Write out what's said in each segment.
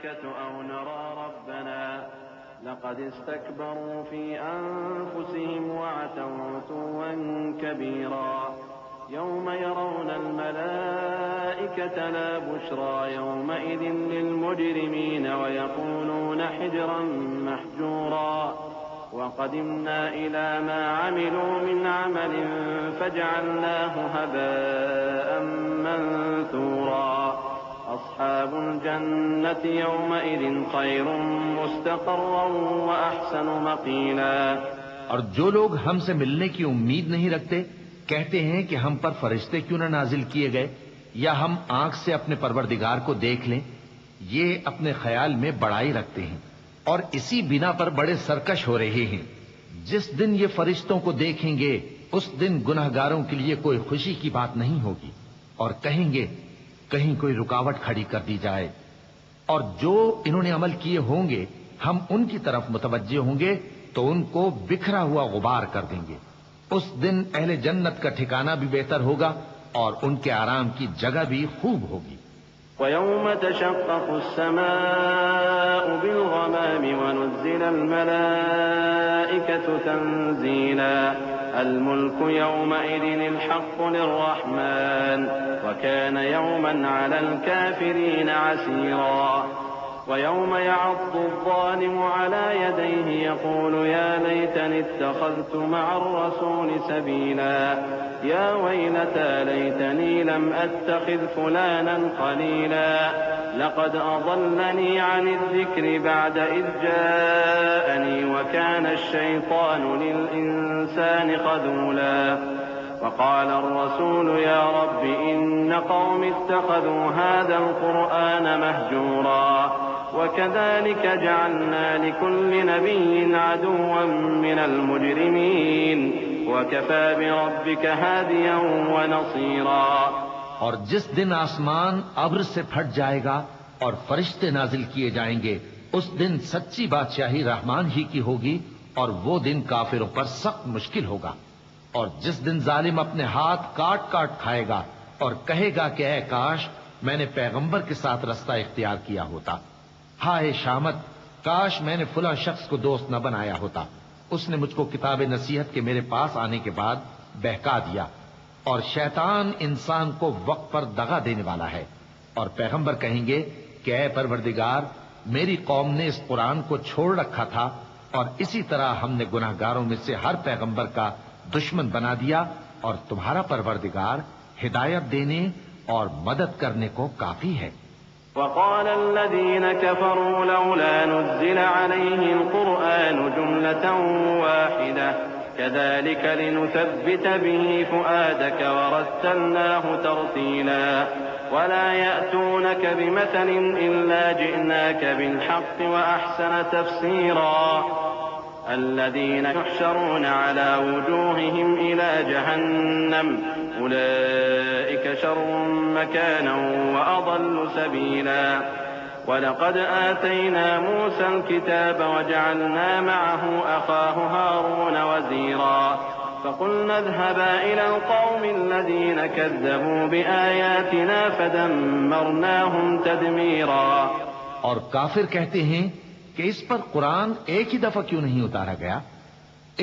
الملائكة أو نرى ربنا لقد استكبروا في أنفسهم وعتوا عتوا كبيرا يوم يرون الملائكة لا بشرى يومئذ للمجرمين ويقولون حجرا محجورا وقدمنا إلى ما عملوا من عمل فجعلناه هباء منثورا أصحاب الجنة يومئذ خير مستقرا وأحسن مقيلا. اور جو لوگ ہم سے ملنے کی امید نہیں رکھتے کہتے ہیں کہ ہم پر فرشتے کیوں نہ نازل کیے گئے یا ہم آنکھ سے اپنے پروردگار کو دیکھ لیں. یہ اپنے خیال میں بڑائی رکھتے ہیں اور اسی بنا پر بڑے سرکش ہو رہے ہیں. جس دن یہ فرشتوں کو دیکھیں گے اس دن گنہگاروں کے لیے کوئی خوشی کی بات نہیں ہوگی اور کہیں گے کہیں کوئی رکاوٹ کھڑی کر دی جائے. اور جو انہوں نے عمل کیے ہوں گے ہم ان کی طرف متوجہ ہوں گے تو ان کو بکھرا ہوا غبار کر دیں گے. اس دن اہل جنت کا ٹھکانہ بھی بہتر ہوگا اور ان کے آرام کی جگہ بھی خوب ہوگی. وَيَوْمَ تَشَقَّقُ السَّمَاءُ بِالْغَمَامِ وَنُزِّلَ الْمَلَائِكَةُ تَنزِيلًا الْمُلْكُ يَوْمَئِذٍ الْحَقُّ لِلرَّحْمَنِ وَكَانَ يَوْمًا عَلَى الْكَافِرِينَ عَسِيرًا. ويوم يعض الظالم على يديه يقول يا ليتني اتخذت مع الرسول سبيلا يا ويلتى ليتني لم أتخذ فلانا خليلا لقد أضلني عن الذكر بعد إذ جاءني وكان الشيطان للإنسان خذولا. وقال الرسول يا رب إن قوم اتخذوا هذا القرآن مهجورا وكذلك جعلنا لكل نبي عدوا من المجرمين وكفى بربك هاديا ونصيرا. اور جس دن آسمان ابر سے پھٹ جائے گا اور فرشتے نازل کیے جائیں گے اس دن سچی بادشاہی رحمان ہی کی ہوگی اور وہ دن کافروں پر سخت مشکل ہوگا. اور جس دن ظالم اپنے ہاتھ کاٹ کاٹ کھائے گا اور کہے گا کہ اے کاش میں نے پیغمبر کے ساتھ رستہ اختیار کیا ہوتا. ہائے شامت کاش میں نے فلاں شخص کو دوست نہ بنایا ہوتا. اس نے مجھ کو کتاب نصیحت کے میرے پاس آنے کے بعد بہکا دیا. اور شیطان انسان کو وقت پر دغا دینے والا ہے. اور پیغمبر کہیں گے کہ اے پروردگار میری قوم نے اس قرآن کو چھوڑ رکھا تھا اور اسی طرح ہم نے گناہگاروں میں سے ہر پیغمبر کا دشمن بنا دیا اور تمہارا پروردگار ہدایت دینے اور مدد کرنے کو کافی ہے. وقال الذين كفروا لولا نزل عليه القرآن جملة واحدة كذلك لنثبت به فؤادك ورتلناه ترتيلا ولا يأتونك بمثل إلا جئناك بالحق وأحسن تفسيرا. الذين يحشرون على وجوههم إلى جهنم أولئك شر مكانا وأضل سبيلا. ولقد آتينا موسى الكتاب وجعلنا معه أخاه هارون وزيرا فقلنا اذهبا إلى القوم الذين كذبوا بآياتنا فدمرناهم تدميرا. اور کافر کہتے ہیں کہ اس پر قرآن ایک ہی دفعہ کیوں نہیں اتارا گیا؟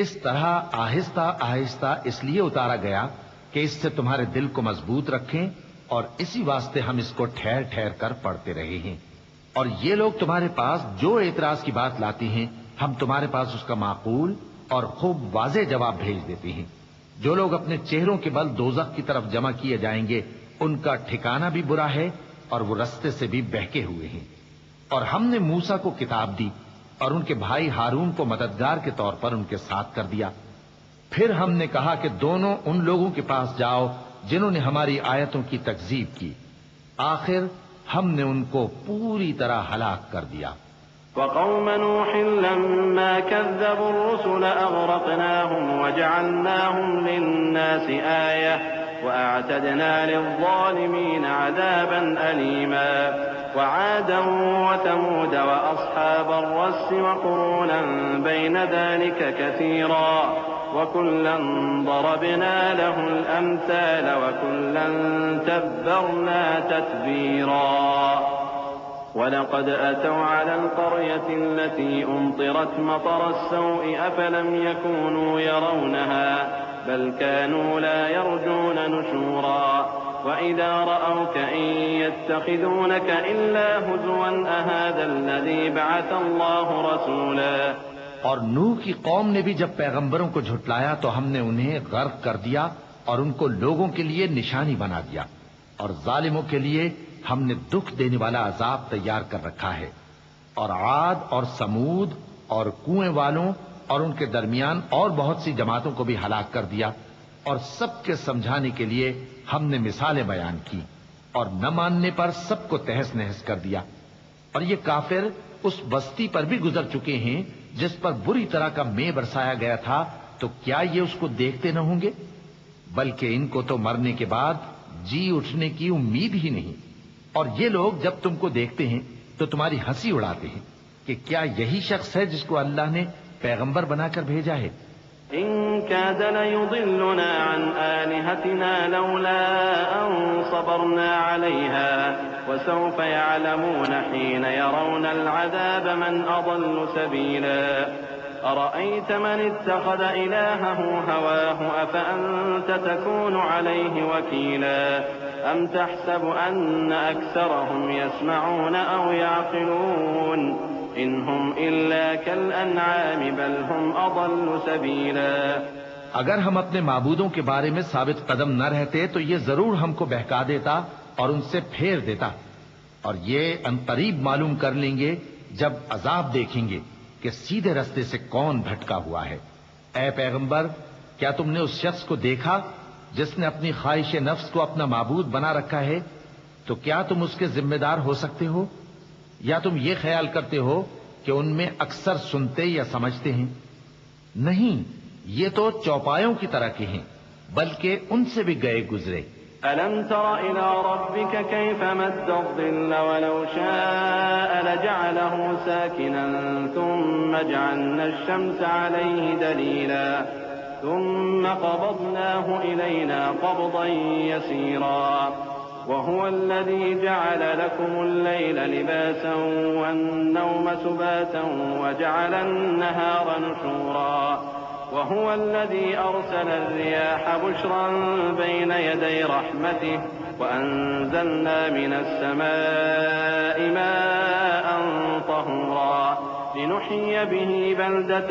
اس طرح آہستہ آہستہ اس لیے اتارا گیا کہ اس سے تمہارے دل کو مضبوط رکھیں اور اسی واسطے ہم اس کو ٹھہر ٹھہر کر پڑھتے رہے ہیں. اور یہ لوگ تمہارے پاس جو اعتراض کی بات لاتے ہیں ہم تمہارے پاس اس کا معقول اور خوب واضح جواب بھیج دیتے ہیں. جو لوگ اپنے چہروں کے بل دوزخ کی طرف جمع کیے جائیں گے ان کا ٹھکانہ بھی برا ہے اور وہ رستے سے بھی بہکے ہوئے ہیں. اور ہم نے موسیٰ کو کتاب دی اور ان کے بھائی ہارون کو مددگار کے طور پر ان کے ساتھ کر دیا. پھر ہم نے کہا کہ دونوں ان لوگوں کے پاس جاؤ جنہوں نے ہماری آیتوں کی تکذیب کی. آخر ہم نے ان کو پوری طرح ہلاک کر دیا. وقوم نوح لما كذبوا الرسل أغرقناهم وجعلناهم للناس آية وأعتدنا للظالمين عذابا أليما. وعادا وثمود وأصحاب الرس وقرونا بين ذلك كثيرا وكلا ضربنا له الأمثال وكلا تبرنا تتبيرا. وَلَقَدْ أَتَوْا عَلَى الْقَرْيَةِ الَّتِي أُمْطِرَتْ مَطَرَ السَّوْءِ أَفَلَمْ يَكُونُوا يَرَوْنَهَا بَلْ كَانُوا لَا يَرْجُونَ نُشُورًا وَإِذَا رَأَوْكَ إِن يَتَّخِذُونَكَ إِلَّا هُزُوًا أَهَٰذَا الَّذِي بَعَثَ اللَّهُ رَسُولًا۔ اور نوح کی قوم نے بھی جب پیغمبروں کو جھٹلایا تو ہم نے انہیں غرق کر دیا اور ان کو لوگوں کے لیے نشانی بنا دیا، اور ظالموں کے لیے ہم نے دکھ دینے والا عذاب تیار کر رکھا ہے۔ اور عاد اور سمود اور کنویں والوں اور ان کے درمیان اور بہت سی جماعتوں کو بھی ہلاک کر دیا، اور سب کے سمجھانے کے لیے ہم نے مثالیں بیان کی، اور نہ ماننے پر سب کو تہس نہس کر دیا۔ اور یہ کافر اس بستی پر بھی گزر چکے ہیں جس پر بری طرح کا مے برسایا گیا تھا، تو کیا یہ اس کو دیکھتے نہ ہوں گے؟ بلکہ ان کو تو مرنے کے بعد جی اٹھنے کی امید ہی نہیں۔ اور یہ لوگ جب تم کو دیکھتے ہیں تو تمہاری ہنسی اڑاتے ہیں کہ کیا یہی شخص ہے جس کو اللہ نے پیغمبر بنا کر بھیجا ہے؟ إن كاد ليضلنا عن آلهتنا لولا أن صبرنا عليها وسوف يعلمون حين يرون العذاب من أضل سبيلا أرأيت من اتخذ إلهه هواه أفأنت تكون عليه وكيلا أم تحسب أن أكثرهم يسمعون أو يعقلون انہم الا کالانعام بل هم اضل سبیلا۔ اگر ہم اپنے معبودوں کے بارے میں ثابت قدم نہ رہتے تو یہ ضرور ہم کو بہکا دیتا اور ان سے پھیر دیتا، اور یہ عنقریب معلوم کر لیں گے جب عذاب دیکھیں گے کہ سیدھے رستے سے کون بھٹکا ہوا ہے۔ اے پیغمبر، کیا تم نے اس شخص کو دیکھا جس نے اپنی خواہش نفس کو اپنا معبود بنا رکھا ہے؟ تو کیا تم اس کے ذمہ دار ہو سکتے ہو؟ یا تم یہ خیال کرتے ہو کہ ان میں اکثر سنتے یا سمجھتے ہیں؟ نہیں، یہ تو چوپایوں کی طرح کے ہیں، بلکہ ان سے بھی گئے گزرے۔ أَلَمْ تَرَ إِلَىٰ رَبِّكَ كَيْفَ مَدَّ الظِّلَّ وَلَوْ شَاءَ لَجَعَلَهُ سَاكِنًا ثُمَّ جَعَلْنَا الشَّمْسَ عَلَيْهِ دَلِيلًا ثُمَّ قَبَضْنَاهُ إِلَيْنَا قَبْضًا يَسِيرًا وهو الذي جعل لكم الليل لباسا والنوم سباتا وجعل النهار نشورا وهو الذي أرسل الرياح بشرا بين يدي رحمته وأنزلنا من السماء ماء طهورا لنحيي به بلدة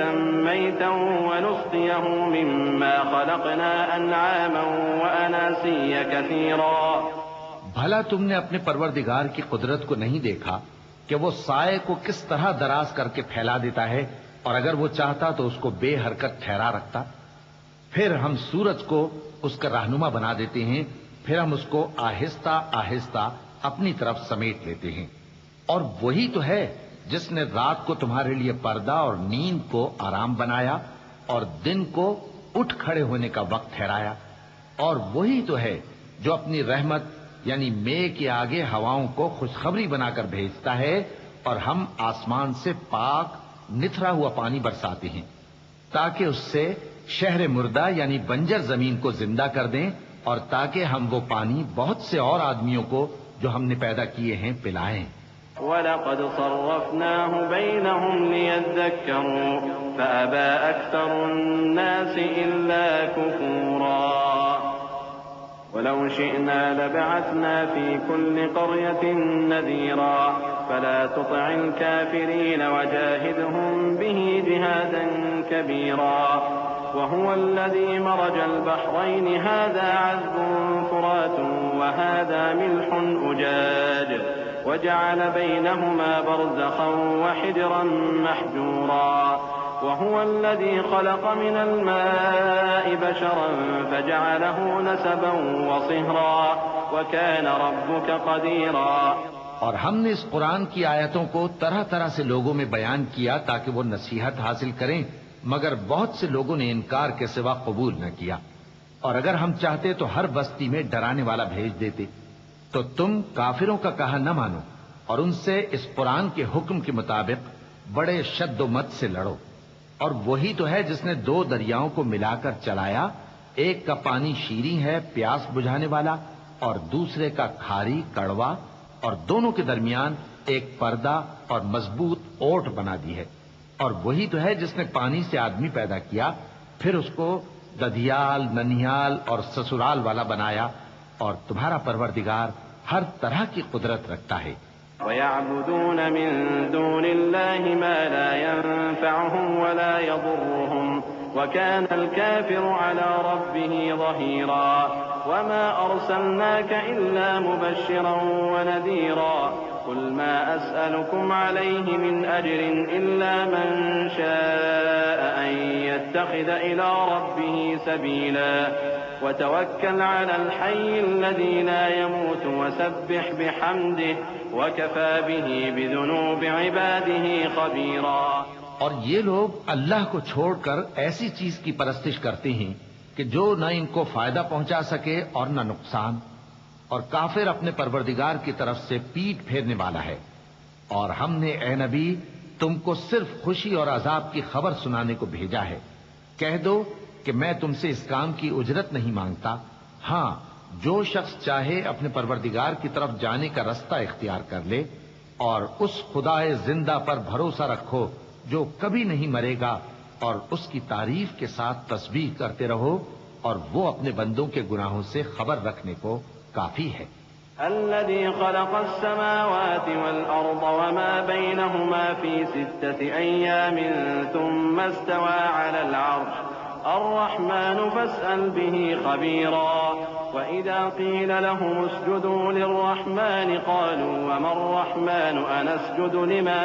ميتا ونسقيه مما خلقنا أنعاما وأناسيا كثيرا۔ بھلا تم نے اپنے پروردگار کی قدرت کو نہیں دیکھا کہ وہ سائے کو کس طرح دراز کر کے پھیلا دیتا ہے، اور اگر وہ چاہتا تو اس کو بے حرکت ٹھہرا رکھتا؟ پھر ہم سورج کو اس کا رہنما بنا دیتے ہیں، پھر ہم اس کو آہستہ آہستہ اپنی طرف سمیٹ لیتے ہیں۔ اور وہی تو ہے جس نے رات کو تمہارے لیے پردہ اور نیند کو آرام بنایا اور دن کو اٹھ کھڑے ہونے کا وقت ٹھہرایا، اور وہی تو ہے جو اپنی رحمت یعنی مے کے آگے ہواؤں کو خوشخبری بنا کر بھیجتا ہے، اور ہم آسمان سے پاک نتھرا ہوا پانی برساتے ہیں تاکہ اس سے شہر مردہ یعنی بنجر زمین کو زندہ کر دیں، اور تاکہ ہم وہ پانی بہت سے اور آدمیوں کو جو ہم نے پیدا کیے ہیں پلائیں۔ وَلَقَدْ صَرَّفْنَاهُ بَيْنَهُمْ لِيَذَّكَّرُوا فَأَبَىٰ أَكْثَرُ النَّاسِ إِلَّا كُفُورًا وَلَوْ شِئْنَا لَبَعَثْنَا فِي كُلِّ قَرْيَةٍ نَذِيرًا فَلَا تُطِعِ الْكَافِرِينَ وَجَاهِدْهُم بِهِ جِهَادًا كَبِيرًا وَهُوَ الَّذِي مَرَجَ الْبَحْرَيْنِ هَٰذَا عَذْبٌ فُرَاتٌ وَهَٰذَا مِلْحٌ أُجَاجٌ وَجَعَلَ بَيْنَهُمَا بَرْزَخًا وَحِجْرًا مَّحْجُورًا وهو الذي خلق من الماء بشرا فجعله نسبا وصهرا وكان ربك قديرا۔ اور ہم نے اس قرآن کی آیتوں کو طرح طرح سے لوگوں میں بیان کیا تاکہ وہ نصیحت حاصل کریں، مگر بہت سے لوگوں نے انکار کے سوا قبول نہ کیا۔ اور اگر ہم چاہتے تو ہر بستی میں ڈرانے والا بھیج دیتے، تو تم کافروں کا کہا نہ مانو اور ان سے اس قرآن کے حکم کے مطابق بڑے شد و مت سے لڑو۔ اور وہی تو ہے جس نے دو دریاؤں کو ملا کر چلایا، ایک کا پانی شیریں ہے پیاس بجھانے والا، اور دوسرے کا کھاری کڑوا، اور دونوں کے درمیان ایک پردہ اور مضبوط اوٹ بنا دی ہے، اور وہی تو ہے جس نے پانی سے آدمی پیدا کیا، پھر اس کو ددھیال، ننھیال اور سسرال والا بنایا، اور تمہارا پروردگار ہر طرح کی قدرت رکھتا ہے۔ وَيَعْبُدُونَ مِن دُونِ اللَّهِ مَا لَا يَنفَعُهُمْ وَلَا يَضُرُّهُمْ وَكَانَ الْكَافِرُ عَلَى رَبِّهِ ظَهِيرًا وَمَا أَرْسَلْنَاكَ إِلَّا مُبَشِّرًا وَنَذِيرًا قُلْ مَا أَسْأَلُكُمْ عَلَيْهِ مِنْ أَجْرٍ إِلَّا مَنْ شَاءَ أَنْ يَتَّخِذَ إِلَى رَبِّهِ سَبِيلًا وَتَوَكَّلْ عَلَى الْحَيِّ الَّذِي لَا يَمُوتُ وَسَبِّحْ بِحَمْدِهِ وَكَفَى بِهِ بِذُنُوبِ عِبَادِهِ خَبِيرًا۔ اور یہ لوگ اللہ کو چھوڑ کر ایسی چیز کی پرستش کرتے ہیں کہ جو نہ ان کو فائدہ پہنچا سکے اور نہ نقصان، اور کافر اپنے پروردگار کی طرف سے پیٹ پھیرنے والا ہے۔ اور ہم نے اے نبی تم کو صرف خوشی اور عذاب کی خبر سنانے کو بھیجا ہے۔ کہہ دو کہ میں تم سے اس کام کی اجرت نہیں مانگتا، ہاں جو شخص چاہے اپنے پروردگار کی طرف جانے کا رستہ اختیار کر لے، اور اس خدائے زندہ پر بھروسہ رکھو جو کبھی نہیں مرے گا، اور اس کی تعریف کے ساتھ تسبیح کرتے رہو، اور وہ اپنے بندوں کے گناہوں سے خبر رکھنے کو کافی ہے۔ الذي خلق السماوات والأرض وما بينهما في 6 أيام ثم استوى على العرش الرحمن فاسأل به خبيرا وإذا قيل لهم اسجدوا للرحمن قالوا وما الرحمن أنسجد لما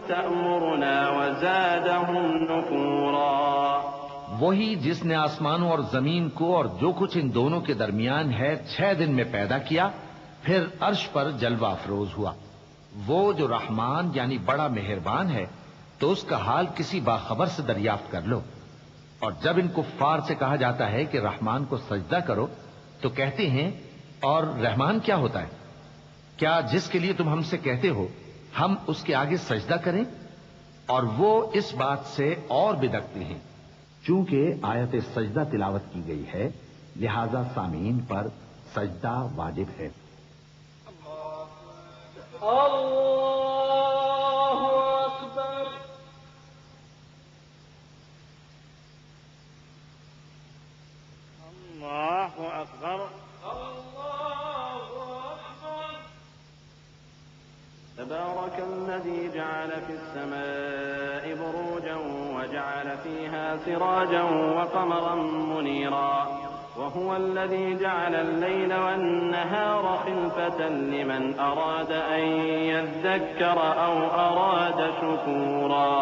تأمرنا وزادهم نفورا۔ وہی جس نے آسمانوں اور زمین کو اور جو کچھ ان دونوں کے درمیان ہے 6 دن میں پیدا کیا، پھر عرش پر جلوہ افروز ہوا۔ وہ جو رحمان یعنی بڑا مہربان ہے، تو اس کا حال کسی باخبر سے دریافت کر لو۔ اور جب ان کفار سے کہا جاتا ہے کہ رحمان کو سجدہ کرو تو کہتے ہیں اور رحمان کیا ہوتا ہے؟ کیا جس کے لیے تم ہم سے کہتے ہو ہم اس کے آگے سجدہ کریں؟ اور وہ اس بات سے اور بدکتے ہیں۔ چونکہ آیت سجدہ تلاوت کی گئی ہے لہذا سامعین پر سجدہ واجب ہے۔ اللہ اکبر۔ اللہ اکبر۔ اللہ اکبر۔ تبارك الذي جعل في السماء بروجا وجعل فيها سراجا وقمرا منيرا وهو الذي جعل الليل والنهار خلفة لمن أراد أن يذكر أو أراد شكورا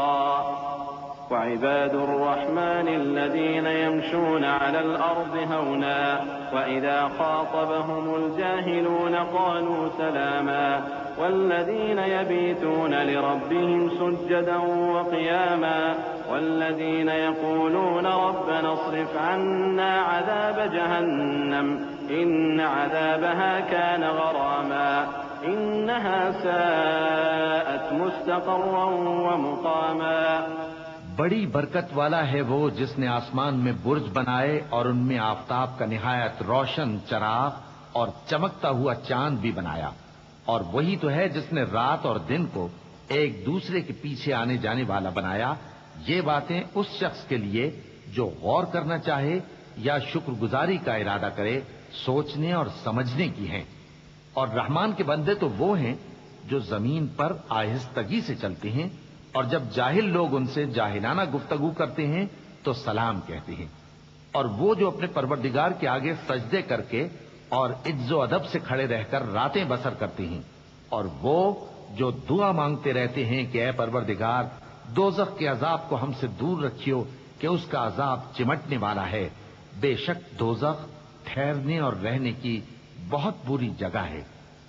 وعباد الرحمن الذين يمشون على الأرض هونا وإذا خاطبهم الجاهلون قالوا سلاما والذين يبيتون لربهم سجدا وقياما والذين يقولون ربنا اصرف عنا عذاب جهنم إن عذابها كان غراما إنها ساءت مستقرا ومقاما۔ بڑی برکت والا ہے وہ جس نے آسمان میں برج بنائے اور ان میں آفتاب کا نہایت روشن چراغ اور چمکتا ہوا چاند بھی بنایا، اور وہی تو ہے جس نے رات اور دن کو ایک دوسرے کے پیچھے آنے جانے والا بنایا۔ یہ باتیں اس شخص کے لیے جو غور کرنا چاہے یا شکر گزاری کا ارادہ کرے سوچنے اور سمجھنے کی ہیں۔ اور رحمان کے بندے تو وہ ہیں جو زمین پر آہستگی سے چلتے ہیں، اور جب جاہل لوگ ان سے جاہلانہ گفتگو کرتے ہیں تو سلام کہتے ہیں۔ اور وہ جو اپنے پروردگار کے آگے سجدے کر کے اور عز و ادب سے کھڑے رہ کر راتیں بسر کرتے ہیں، اور وہ جو دعا مانگتے رہتے ہیں کہ اے پروردگار دوزخ کے عذاب کو ہم سے دور رکھیو کہ اس کا عذاب چمٹنے والا ہے۔ بے شک دوزخ ٹھہرنے اور رہنے کی بہت بری جگہ ہے۔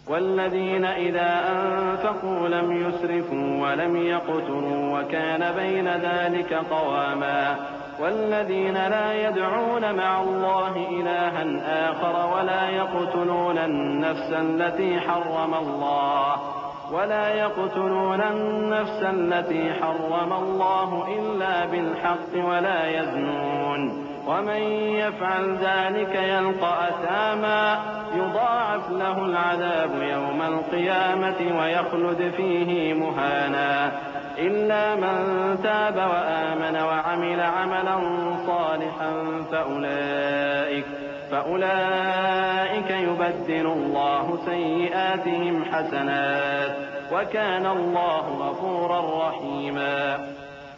والذين إذا أنفقوا لم يسرفوا ولم يقتروا وكان بين ذلك قواما والذين لا يدعون مع الله إلها آخر ولا يقتلون النفس التي حرم الله إلا بالحق ولا يزنون ومن يفعل ذلك يلقى أثاما يضاعف له العذاب يوم القيامة ويخلد فيه مهانا إلا من تاب وآمن وعمل عملا صالحا فأولئك يبدل الله سيئاتهم حسنات وكان الله غفورا رحيما۔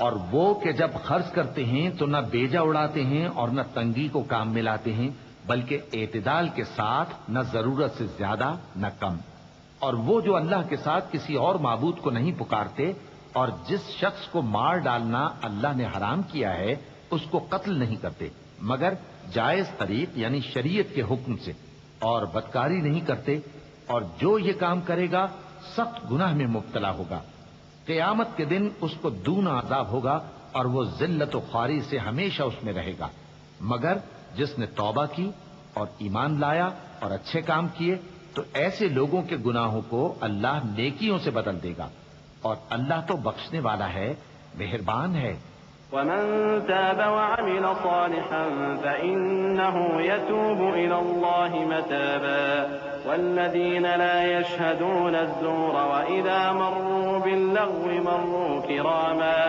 اور وہ کہ جب خرچ کرتے ہیں تو نہ بیجا اڑاتے ہیں اور نہ تنگی کو کام میں لاتے ہیں، بلکہ اعتدال کے ساتھ، نہ ضرورت سے زیادہ نہ کم۔ اور وہ جو اللہ کے ساتھ کسی اور معبود کو نہیں پکارتے، اور جس شخص کو مار ڈالنا اللہ نے حرام کیا ہے اس کو قتل نہیں کرتے مگر جائز طریق یعنی شریعت کے حکم سے، اور بدکاری نہیں کرتے، اور جو یہ کام کرے گا سخت گناہ میں مبتلا ہوگا۔ قیامت کے دن اس کو دونا عذاب ہوگا اور وہ ذلت و خواری سے ہمیشہ اس میں رہے گا، مگر جس نے توبہ کی اور ایمان لایا اور اچھے کام کیے تو ایسے لوگوں کے گناہوں کو اللہ نیکیوں سے بدل دے گا، اور اللہ تو بخشنے والا ہے، مہربان ہے۔ ومن تاب وعمل صالحا فإنه يتوب إلى الله متابا والذين لا يشهدون الزور وإذا مروا باللغو مروا كراما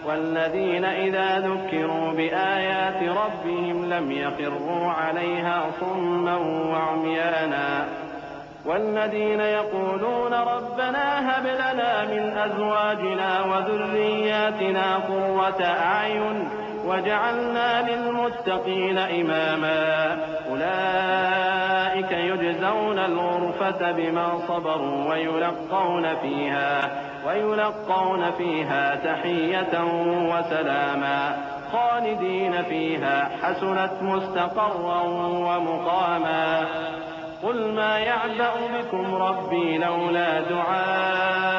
والذين إذا ذكروا بآيات ربهم لم يخروا عليها صما وعميانا والذين يقولون ربنا هب لنا من أزواجنا وذرياتنا قرة أعين وجعلنا للمتقين إماما أولئك يجزون الغرفة بما صبروا ويلقون فيها تحية وسلاما خالدين فيها حسنت مستقرا ومقاما قل ما يعبأ بكم ربي لولا دعاؤكم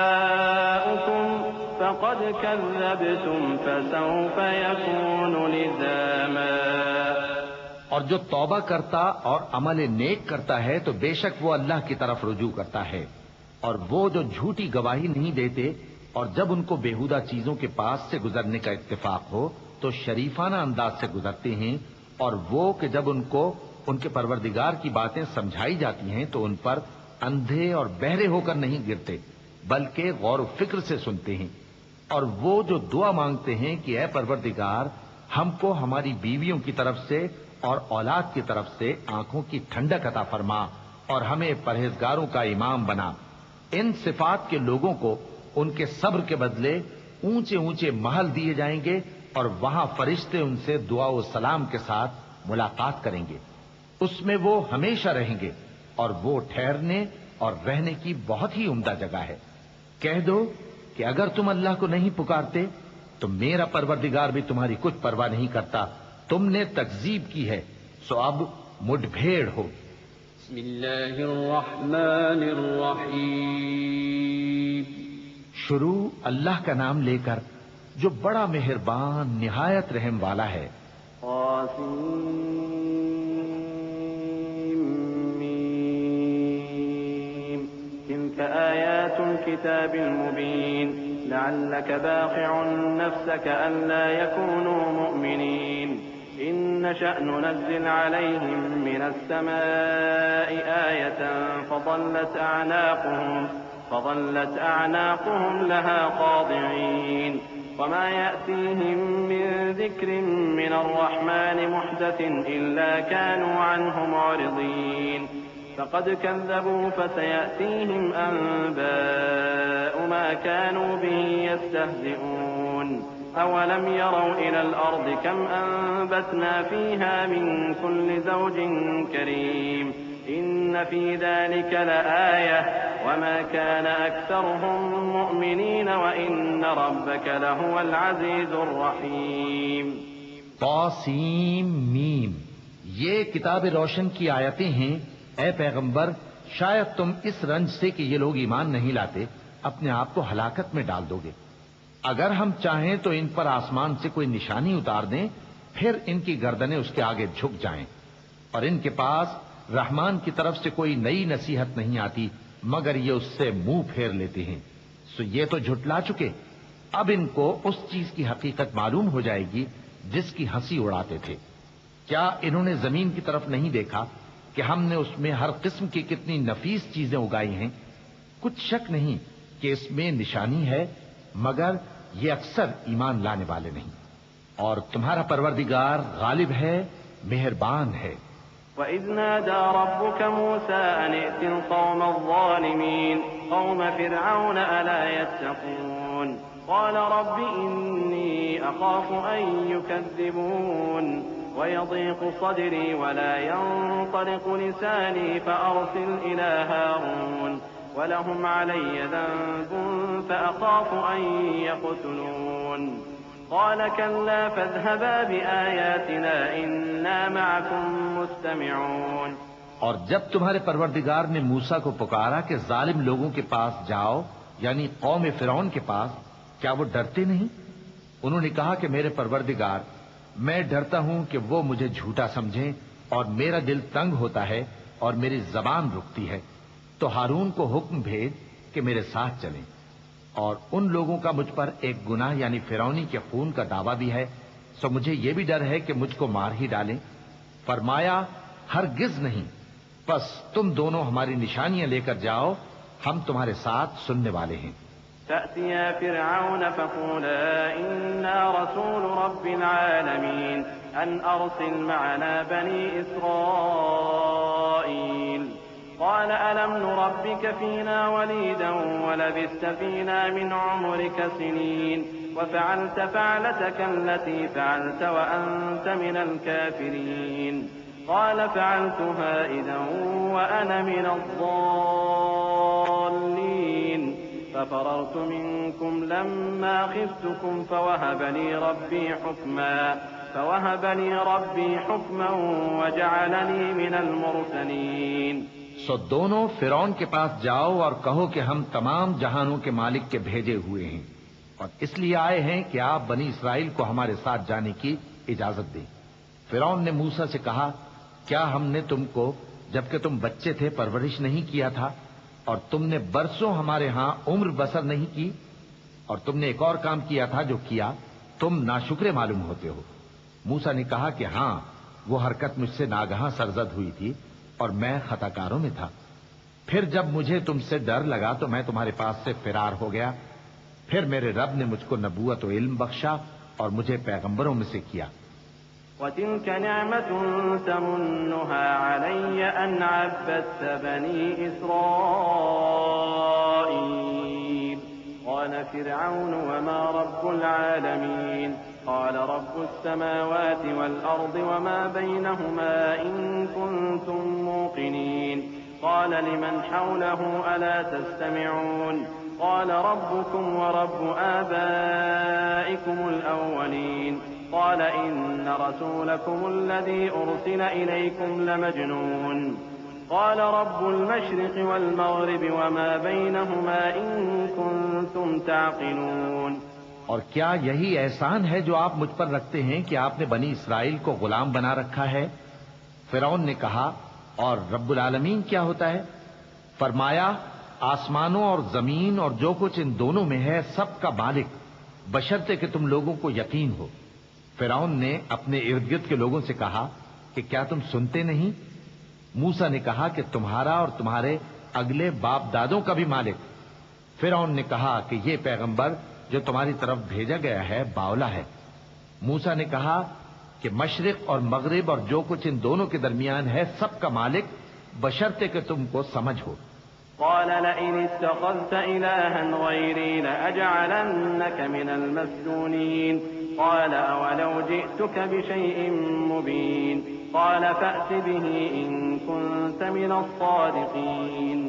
فقد كذبتم فسوف يكون لزاما۔ اور جو توبہ کرتا اور عمل نیک کرتا ہے تو بے شک وہ اللہ کی طرف رجوع کرتا ہے، اور وہ جو جھوٹی گواہی نہیں دیتے اور جب ان کو بیہودہ چیزوں کے پاس سے گزرنے کا اتفاق ہو تو شریفانہ انداز سے گزرتے ہیں، اور وہ کہ جب ان کو ان کے پروردگار کی باتیں سمجھائی جاتی ہیں تو ان پر اندھے اور بہرے ہو کر نہیں گرتے بلکہ غور و فکر سے سنتے ہیں، اور وہ جو دعا مانگتے ہیں کہ اے پروردگار ہم کو ہماری بیویوں کی طرف سے اور اولاد کی طرف سے آنکھوں کی ٹھنڈک عطا فرما اور ہمیں پرہیزگاروں کا امام بنا۔ ان صفات کے لوگوں کو ان کے صبر کے بدلے اونچے اونچے محل دیے جائیں گے، اور وہاں فرشتے ان سے دعا و سلام کے ساتھ ملاقات کریں گے، اس میں وہ ہمیشہ رہیں گے، اور وہ ٹھہرنے اور رہنے کی بہت ہی عمدہ جگہ ہے۔ کہہ دو کہ اگر تم اللہ کو نہیں پکارتے تو میرا پروردگار بھی تمہاری کچھ پرواہ نہیں کرتا، تم نے تکذیب کی ہے سو اب مڈ بھیڑ ہو۔ بسم اللہ الرحمن الرحیم۔ شروع اللہ کا نام لے کر جو بڑا مہربان نہایت رحم والا ہے۔ تلك آيات الكتاب المبين لعلك باخع نفسك ألا يكونوا مؤمنين إن نشأ ننزل عليهم من السماء آية فظلت أعناقهم لها خاضعين وما يأتيهم من ذكر من الرحمن محدث إلا كانوا عنه معرضين فقد كذبوا فسيأتيهم أنباء ما كانوا به يستهزئون أولم يروا إلى الأرض كم أنبتنا فيها من كل زوج كريم إن في ذلك لآية وما كان أكثرهم مؤمنين وإن ربك لهو العزيز الرحيم۔ طاسیم میم، یہ کتاب روشن کی آیتیں ہیں۔ اے پیغمبر شاید تم اس رنج سے کہ یہ لوگ ایمان نہیں لاتے اپنے آپ کو ہلاکت میں ڈال دو گے۔ اگر ہم چاہیں تو ان پر آسمان سے کوئی نشانی اتار دیں، پھر ان کی گردنیں اس کے آگے جھک جائیں، اور ان کے پاس رحمان کی طرف سے کوئی نئی نصیحت نہیں آتی مگر یہ اس سے منہ پھیر لیتے ہیں، سو یہ تو جھٹلا چکے، اب ان کو اس چیز کی حقیقت معلوم ہو جائے گی جس کی ہنسی اڑاتے تھے۔ کیا انہوں نے زمین کی طرف نہیں دیکھا کہ ہم نے اس میں ہر قسم کی کتنی نفیس چیزیں اگائی ہیں؟ کچھ شک نہیں کہ اس میں نشانی ہے، مگر یہ اکثر ایمان لانے والے نہیں۔ اور تمہارا پروردگار غالب ہے، مہربان ہے۔ وَإِذْ نَادَى رَبُّكَ مُوسَىٰ أَنِ ائْتِ الْقَوْمَ الظَّالِمِينَ قَوْمَ فِرْعَوْنَ أَلَا يَتَّقُونَ قَالَ رَبِّ إِنِّي أَخَافُ أَن يُكَذِّبُونِ وَيَضِيقُ صَدْرِي وَلَا يَنطَلِقُ لِسَانِي فَأَرْسِلْ إِلَىٰ هَارُونَ وَلَهُمْ عَلَيَّ ذَنبٌ فَأَخَافُ أَن يَقْتُلُونِ قال كلا فاذهبا بآياتنا إنا معكم مستمعون۔ اور جب تمہارے پروردگار نے موسیٰ کو پکارا کہ ظالم لوگوں کے پاس جاؤ، یعنی قوم فرعون کے پاس، کیا وہ ڈرتے نہیں؟ انہوں نے کہا کہ میرے پروردگار، میں ڈرتا ہوں کہ وہ مجھے جھوٹا سمجھیں، اور میرا دل تنگ ہوتا ہے اور میری زبان رکتی ہے، تو ہارون کو حکم بھیج کہ میرے ساتھ چلیں۔ اور ان لوگوں کا مجھ پر ایک گناہ یعنی فرعونی کے خون کا دعویٰ بھی ہے، سو مجھے یہ بھی ڈر ہے کہ مجھ کو مار ہی ڈالیں۔ فرمایا ہرگز نہیں، بس تم دونوں ہماری نشانیاں لے کر جاؤ، ہم تمہارے ساتھ سننے والے ہیں۔ فأتيا فرعون فقولا إنا رسول رب العالمين أن أرسل معنا بني إسرائيل قال ألم نربك فينا وليدا ولبثت فينا من عمرك سنين وفعلت فعلتك التي فعلت وأنت من الكافرين قال فعلتها إذا وأنا من الضالين ففررت منكم لما خفتكم فوهب لي ربي حكما وجعلني من المرسلين۔ سو دونوں فرعون کے پاس جاؤ اور کہو کہ ہم تمام جہانوں کے مالک کے بھیجے ہوئے ہیں، اور اس لیے آئے ہیں کہ آپ بنی اسرائیل کو ہمارے ساتھ جانے کی اجازت دیں۔ فرعون نے موسیٰ سے کہا، کیا ہم نے تم کو جبکہ تم بچے تھے پرورش نہیں کیا تھا، اور تم نے برسوں ہمارے ہاں عمر بسر نہیں کی؟ اور تم نے ایک اور کام کیا تھا جو کیا، تم ناشکرے معلوم ہوتے ہو۔ موسیٰ نے کہا کہ ہاں، وہ حرکت مجھ سے ناگہاں سرزد ہوئی تھی اور میں خطا کاروں میں تھا۔ پھر جب مجھے تم سے ڈر لگا تو میں تمہارے پاس سے فرار ہو گیا۔ پھر میرے رب نے مجھ کو نبوت و علم بخشا اور مجھے پیغمبروں میں سے کیا۔ وَتِلْكَ نِعْمَةٌ تَمُنُّهَا عَلَيَّ أَنْ عَبَّدتَّ بَنِي إِسْرَائِيلَ قَالَ فِرْعَوْنُ وَمَا رَبُّ الْعَالَمِينَ قَالَ رَبُّ السَّمَاوَاتِ وَالْأَرْضِ وَمَا بَيْنَهُمَا إِن كُنتُم مُّوقِنِينَ قَالَ لِمَنْ حَوْلَهُ أَلَا تَسْتَمِعُونَ قَالَ رَبُّكُمْ وَرَبُّ آبَائِكُمُ الْأَوَّلِينَ قال إن رسولكم الذي أرسل إليكم لمجنون قال رب المشرق والمغرب وما بينهما إن كنتم تعقلون۔ اور کیا یہی احسان ہے جو آپ مجھ پر رکھتے ہیں کہ آپ نے بنی اسرائیل کو غلام بنا رکھا ہے؟ فرعون نے کہا، اور رب العالمین کیا ہوتا ہے؟ فرمایا، آسمانوں اور زمین اور جو کچھ ان دونوں میں ہے سب کا مالک، بشرطے کہ تم لوگوں کو یقین ہو۔ فرعون نے اپنے ارد گرد کے لوگوں سے کہا کہ کیا تم سنتے نہیں؟ موسیٰ نے کہا کہ تمہارا اور تمہارے اگلے باپ دادوں کا بھی مالک۔ فرعون نے کہا کہ یہ پیغمبر جو تمہاری طرف بھیجا گیا ہے باولا ہے۔ موسیٰ نے کہا کہ مشرق اور مغرب اور جو کچھ ان دونوں کے درمیان ہے سب کا مالک، بشرطے کہ تم کو سمجھ ہو۔ قال لئن اتخذت إلها غيري لأجعلنك من المسجونين قال أولو جئتك بشيء مبين قال فأت به إن كنت من الصادقين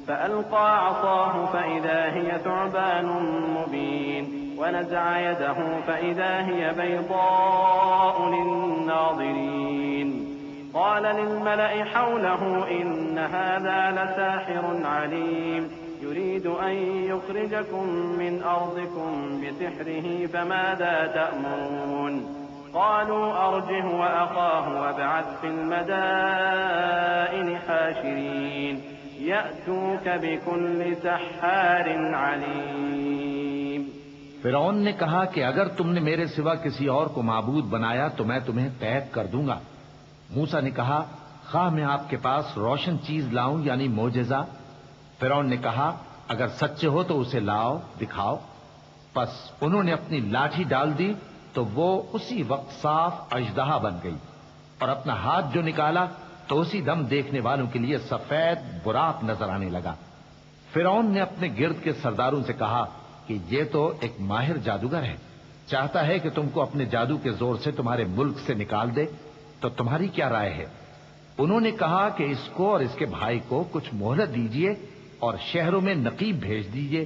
فألقى عصاه فإذا هي ثعبان مبين ونزع يده فإذا هي بيضاء للناظرين قال للملأ حوله إن هذا لساحر عليم يريد أن يخرجكم من أرضكم بسحره فماذا تأمرون قالوا أرجه وأخاه وابعث في المدائن حاشرين يأتوك بكل سحار عليم۔ فرعون نے کہا کہ اگر تم نے میرے سوا کسی اور کو معبود بنایا تو میں تمہیں قید کر دوں گا۔ موسیٰ نے کہا خواہ میں آپ کے پاس روشن چیز لاؤں یعنی معجزہ؟ فرعون نے کہا اگر سچے ہو تو اسے لاؤ، دکھاؤ۔ پس انہوں نے اپنی لاٹھی ڈال دی تو وہ اسی وقت صاف اژدہا بن گئی، اور اپنا ہاتھ جو نکالا تو اسی دم دیکھنے والوں کے لیے سفید براق نظر آنے لگا۔ فرعون نے اپنے گرد کے سرداروں سے کہا کہ یہ تو ایک ماہر جادوگر ہے، چاہتا ہے کہ تم کو اپنے جادو کے زور سے تمہارے ملک سے نکال دے، تو تمہاری کیا رائے ہے؟ انہوں نے کہا کہ اس کو اور اس کے بھائی کو کچھ مہلت دیجیے اور شہروں میں نقیب بھیج دیجیے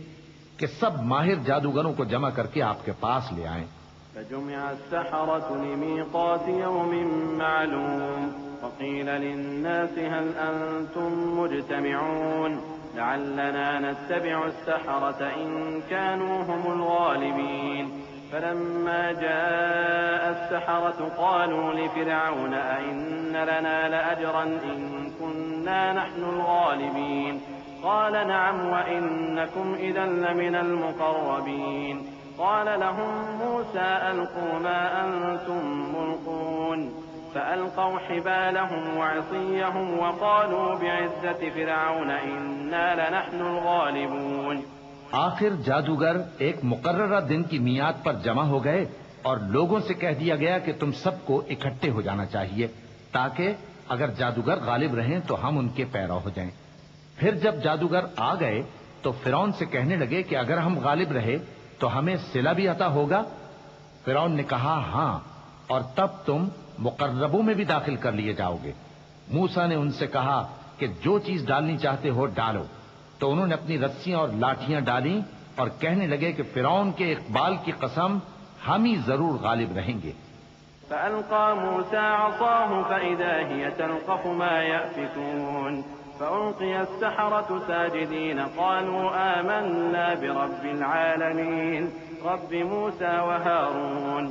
کہ سب ماہر جادوگروں کو جمع کر کے آپ کے پاس لے آئیں۔ فجمع السحرة لميقات يوم معلوم وقيل للناس هل أنتم مجتمعون لعلنا نتبع السحرة إن كانوا هم الغالبين فلما جاء السحرة قالوا لفرعون أئن لنا لأجرا إن كنا نحن الغالبين قال نعم وإنكم إذا لمن المقربين قال لهم موسى ألقوا ما أنتم ملقون فألقوا حبالهم وعصيهم وقالوا بعزة فرعون إنا لنحن الغالبون۔ آخر جادوگر ایک مقررہ دن کی میعاد پر جمع ہو گئے اور لوگوں سے کہہ دیا گیا کہ تم سب کو اکٹھے ہو جانا چاہیے تاکہ اگر جادوگر غالب رہیں تو ہم ان کے پیرو ہو جائیں۔ پھر جب جادوگر آ گئے تو فرعون سے کہنے لگے کہ اگر ہم غالب رہے تو ہمیں صلہ بھی عطا ہوگا؟ فرعون نے کہا ہاں، اور تب تم مقربوں میں بھی داخل کر لیے جاؤ گے۔ موسیٰ نے ان سے کہا کہ جو چیز ڈالنی چاہتے ہو ڈالو، تو انہوں نے اپنی رسیاں اور لاٹھیاں ڈالیں اور کہنے لگے کہ فرعون کے اقبال کی قسم ہم ہی ضرور غالب رہیں گے۔ فألقى موسى عصاه فإذا هي تلقف ما يأفكون فألقي السحرة ساجدين قالوا آمنا برب العالمين رب موسى وهارون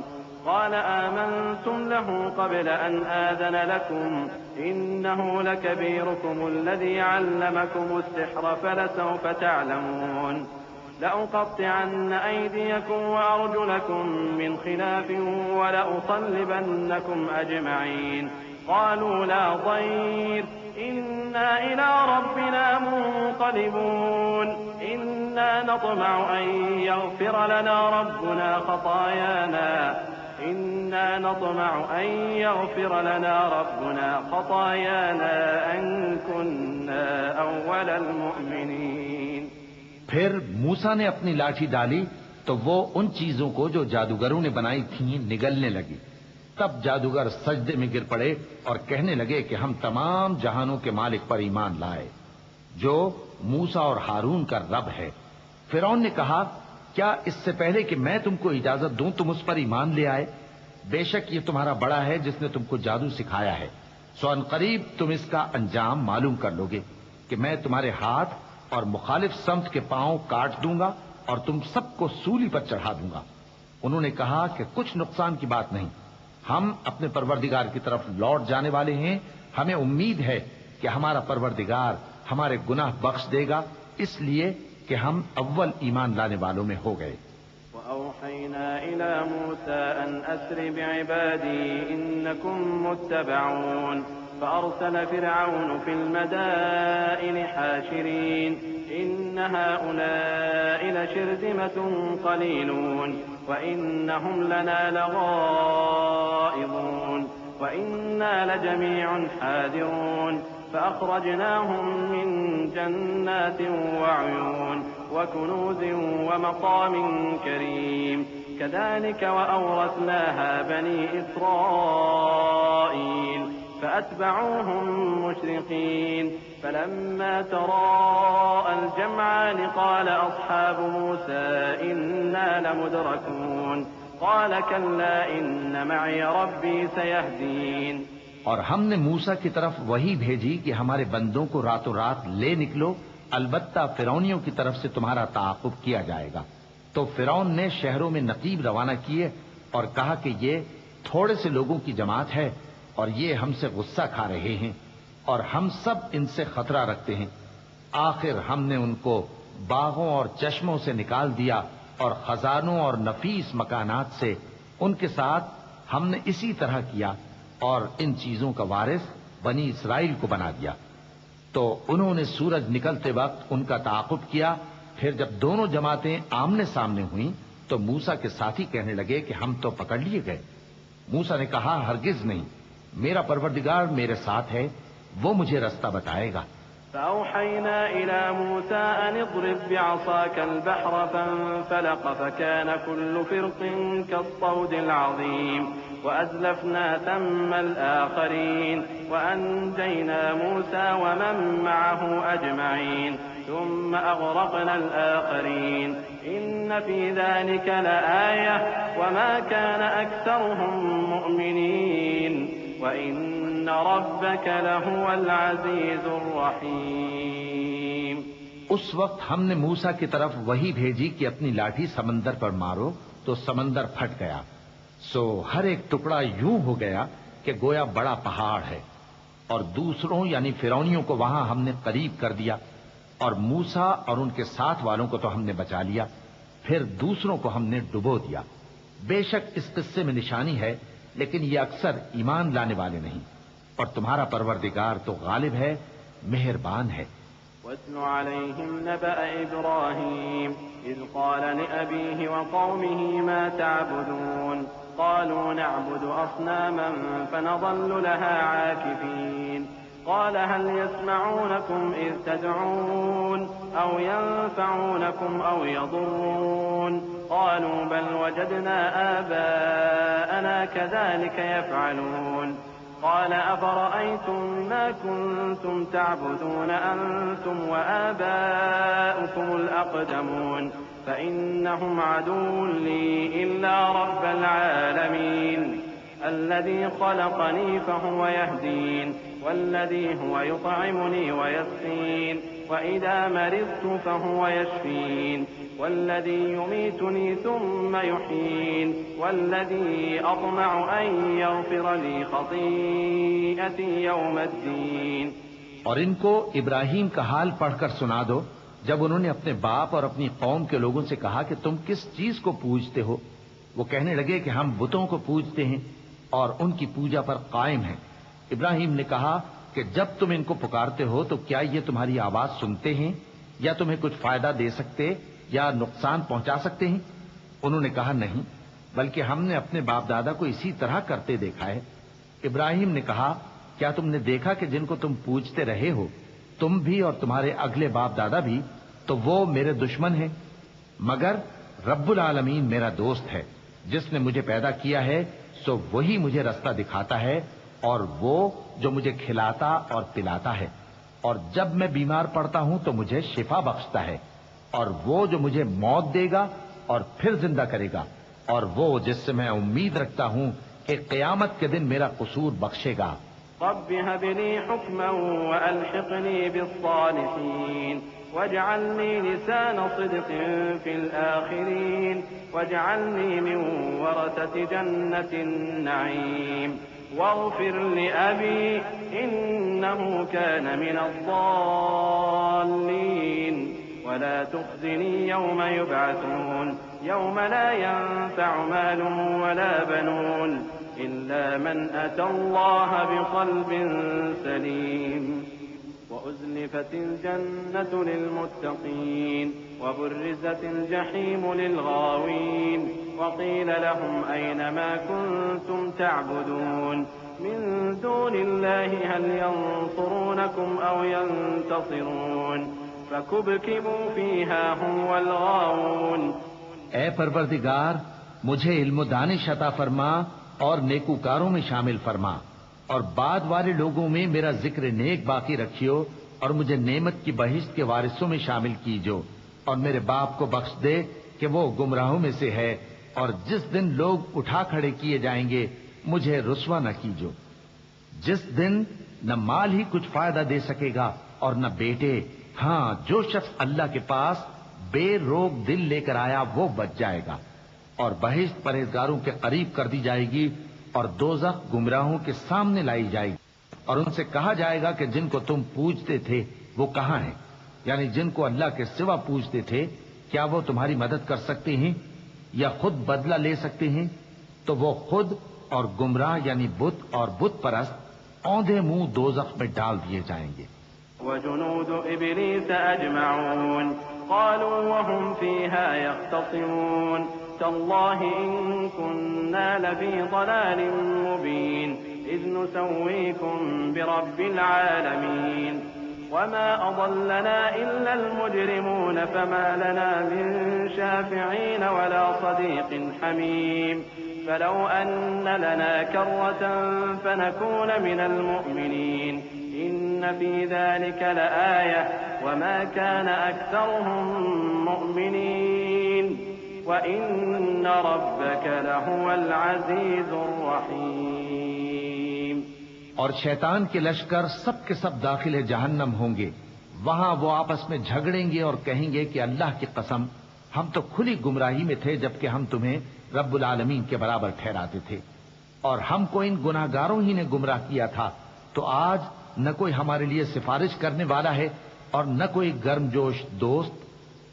قال آمنتم له قبل أن آذن لكم إنه لكبيركم الذي علمكم السحر فلسوف تعلمون لأقطعن أيديكم وأرجلكم من خلاف ولأصلبنكم أجمعين قالوا لا ضير إنا إلى ربنا منقلبون إنا نطمع أن يغفر لنا ربنا خطايانا أن كنا أول المؤمنين۔ پھر موسیٰ نے اپنی لاٹھی ڈالی تو وہ ان چیزوں کو جو جادوگروں نے بنائی تھیں نگلنے لگی۔ تب جادوگر سجدے میں گر پڑے اور کہنے لگے کہ ہم تمام جہانوں کے مالک پر ایمان لائے جو موسیٰ اور ہارون کا رب ہے۔ فرعون نے کہا کیا اس سے پہلے کہ میں تم کو اجازت دوں تم اس پر ایمان لے آئے؟ بے شک یہ تمہارا بڑا ہے جس نے تم کو جادو سکھایا ہے، سو ان قریب تم اس کا انجام معلوم کر لو گے کہ میں تمہارے ہاتھ اور مخالف سمت کے پاؤں کاٹ دوں گا اور تم سب کو سولی پر چڑھا دوں گا۔ انہوں نے کہا کہ کچھ نقصان کی بات نہیں، ہم اپنے پروردگار کی طرف لوٹ جانے والے ہیں، ہمیں امید ہے کہ ہمارا پروردگار ہمارے گناہ بخش دے گا، اس لیے کہ ہم اول ایمان لانے والوں میں ہو گئے۔ وأوحينا إلى موسى أن أسر بعبادي إنكم متبعون فأرسل فرعون في المدائن حاشرين إن هؤلاء لشرذمة قليلون وإنهم لنا لغائظون وإنا لجميع حاذرون فأخرجناهم من جنات وعيون وكنوز ومقام كريم كذلك وأورثناها بني إسرائيل فأتبعوهم مشرقين فلما تراءى الجمعان قال أصحاب موسى إنا لمدركون قال كلا إن معي ربي سيهدين۔ اور ہم نے موسیٰ کی طرف وہی بھیجی کہ ہمارے بندوں کو راتوں رات لے نکلو، البتہ فرعونیوں کی طرف سے تمہارا تعاقب کیا جائے گا۔ تو فرعون نے شہروں میں نقیب روانہ کیے اور کہا کہ یہ تھوڑے سے لوگوں کی جماعت ہے اور یہ ہم سے غصہ کھا رہے ہیں اور ہم سب ان سے خطرہ رکھتے ہیں۔ آخر ہم نے ان کو باغوں اور چشموں سے نکال دیا اور خزانوں اور نفیس مکانات سے ان کے ساتھ ہم نے اسی طرح کیا، اور ان چیزوں کا وارث بنی اسرائیل کو بنا دیا۔ تو انہوں نے سورج نکلتے وقت ان کا تعاقب کیا۔ پھر جب دونوں جماعتیں آمنے سامنے ہوئیں تو موسیٰ کے ساتھی کہنے لگے کہ ہم تو پکڑ لیے گئے۔ موسیٰ نے کہا، ہرگز نہیں، میرا پروردگار میرے ساتھ ہے، وہ مجھے رستہ بتائے گا۔ فأوحينا إلى موسى أن اضرب بعصاك البحر فانفلق فكان كل فرق كالطود العظيم وأزلفنا ثم الآخرين وأنجينا موسى ومن معه أجمعين ثم أغرقنا الآخرين إن في ذلك لآية وما كان أكثرهم مؤمنين وإن ربك لهو العزيز الرحيم۔ اس وقت ہم نے موسیٰ کی طرف وہی بھیجی کہ اپنی لاٹھی سمندر پر مارو، تو سمندر پھٹ گیا، سو ہر ایک ٹکڑا یوں ہو گیا کہ گویا بڑا پہاڑ ہے، اور دوسروں یعنی فرعونیوں کو وہاں ہم نے قریب کر دیا، اور موسیٰ اور ان کے ساتھ والوں کو تو ہم نے بچا لیا، پھر دوسروں کو ہم نے ڈبو دیا۔ بے شک اس قصے میں نشانی ہے، لیکن یہ اکثر ایمان لانے والے نہیں، اور تمہارا پروردگار تو غالب ہے، مہربان ہے۔ واتل عليهم نبأ إبراهيم إذ قال لأبيه وقومه ما تعبدون قالوا نعبد أصناما فنظل لها عاكفين قال هل يسمعونكم إذ تدعون أو ينفعونكم أو يضرون قالوا بل وجدنا آباءنا كذلك يفعلون قال أفرأيتم ما كنتم تعبدون أنتم وآباؤكم الأقدمون فإنهم عدو لي إلا رب العالمين الذي خلقني فهو يهدين والذي هو يطعمني ويسقين وإذا مرضت فهو يشفين والذي يميتني ثم يحيين والذي أطمع أن يغفر لي خطيئتي يوم الدين۔ اور ان کو ابراہیم کا حال پڑھ کر سنا دو جب انہوں نے اپنے باپ اور اپنی قوم کے لوگوں سے کہا کہ تم کس چیز کو پوجتے ہو؟ وہ کہنے لگے کہ ہم بتوں کو پوجتے ہیں اور ان کی پوجا پر قائم ہیں۔ ابراہیم نے کہا کہ جب تم ان کو پکارتے ہو تو کیا یہ تمہاری آواز سنتے ہیں یا تمہیں کچھ فائدہ دے سکتے یا نقصان پہنچا سکتے ہیں؟ انہوں نے کہا نہیں، بلکہ ہم نے اپنے باپ دادا کو اسی طرح کرتے دیکھا ہے۔ ابراہیم نے کہا کیا تم نے دیکھا کہ جن کو تم پوجتے رہے ہو تم بھی اور تمہارے اگلے باپ دادا بھی، تو وہ میرے دشمن ہیں، مگر رب العالمین میرا دوست ہے، جس نے مجھے پیدا کیا ہے سو وہی مجھے رستہ دکھاتا ہے، اور وہ جو مجھے کھلاتا اور پلاتا ہے، اور جب میں بیمار پڑتا ہوں تو مجھے شفا بخشتا ہے، اور وہ جو مجھے موت دے گا اور پھر زندہ کرے گا، اور وہ جس سے میں امید رکھتا ہوں کہ قیامت کے دن میرا قصور بخشے گا۔ رب هب لي حكما وألحقني بالصالحين واجعلني لسان صدق في الآخرين واجعلني من ورثة جنة النعيم واغفر لأبي إنه كان من الضالين ولا تخزني يوم يبعثون يوم لا ينفع مال ولا بنون إلا من أتى الله بقلب سليم وأزلفت الجنة للمتقين وبرزت الجحيم للغاوين وقيل لهم أين ما كنتم تعبدون من دون الله هل ينصرونكم أو ينتصرون فكبكبوا فيها هم والغاوون۔ اے پروردگار مجھے علم و دانش عطا فرما اور نیکوکاروں میں شامل فرما، اور بعد والے لوگوں میں میرا ذکر نیک باقی رکھیو، اور مجھے نعمت کی بہشت کے وارثوں میں شامل کیجو، اور میرے باپ کو بخش دے کہ وہ گمراہوں میں سے ہے، اور جس دن لوگ اٹھا کھڑے کیے جائیں گے مجھے رسوا نہ کیجو، جس دن نہ مال ہی کچھ فائدہ دے سکے گا اور نہ بیٹے، ہاں جو شخص اللہ کے پاس بے روک دل لے کر آیا وہ بچ جائے گا، اور بہشت پرہیزگاروں کے قریب کر دی جائے گی، اور دوزخ گمراہوں کے سامنے لائی جائے گی، اور ان سے کہا جائے گا کہ جن کو تم پوجتے تھے وہ کہاں ہیں، یعنی جن کو اللہ کے سوا پوجتے تھے کیا وہ تمہاری مدد کر سکتے ہیں یا خود بدلہ لے سکتے ہیں؟ تو وہ خود اور گمراہ یعنی بت اور بت پرست اوندھے منہ دوزخ میں ڈال دیے جائیں گے۔ وجنود إبليس أجمعون قالوا وهم فيها يختصمون تالله إن كنا لفي ضلال مبين إذ نسويكم برب العالمين وما أضلنا إلا المجرمون فما لنا من شافعين ولا صديق حميم فلو أن لنا كرة فنكون من المؤمنين إن في ذلك لآية وما كان أكثرهم مؤمنين وإن ربك لهو العزيز الرحيم۔ اور شیطان کے لشکر سب کے سب داخل جہنم ہوں گے، وہاں وہ آپس میں جھگڑیں گے اور کہیں گے کہ اللہ کی قسم ہم تو کھلی گمراہی میں تھے جبکہ ہم تمہیں رب العالمین کے برابر ٹھہراتے تھے، اور ہم کو ان گناہگاروں ہی نے گمراہ کیا تھا، تو آج نہ کوئی ہمارے لیے سفارش کرنے والا ہے اور نہ کوئی گرم جوش دوست،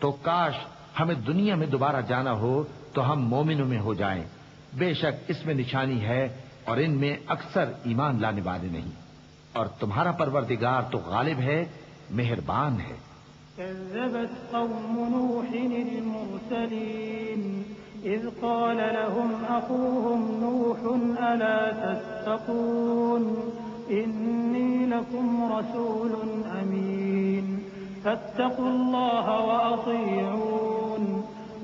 تو کاش ہمیں دنیا میں دوبارہ جانا ہو تو ہم مومنوں میں ہو جائیں، بے شک اس میں نشانی ہے اور ان میں اکثر ایمان لانے والے نہیں، اور تمہارا پروردگار تو غالب ہے، مہربان ہے۔ كذبت قوم نوح المرسلين إذ قال لهم أخوهم نوح ألا تتقون إني لكم رسول أمين فاتقوا الله وأطيعون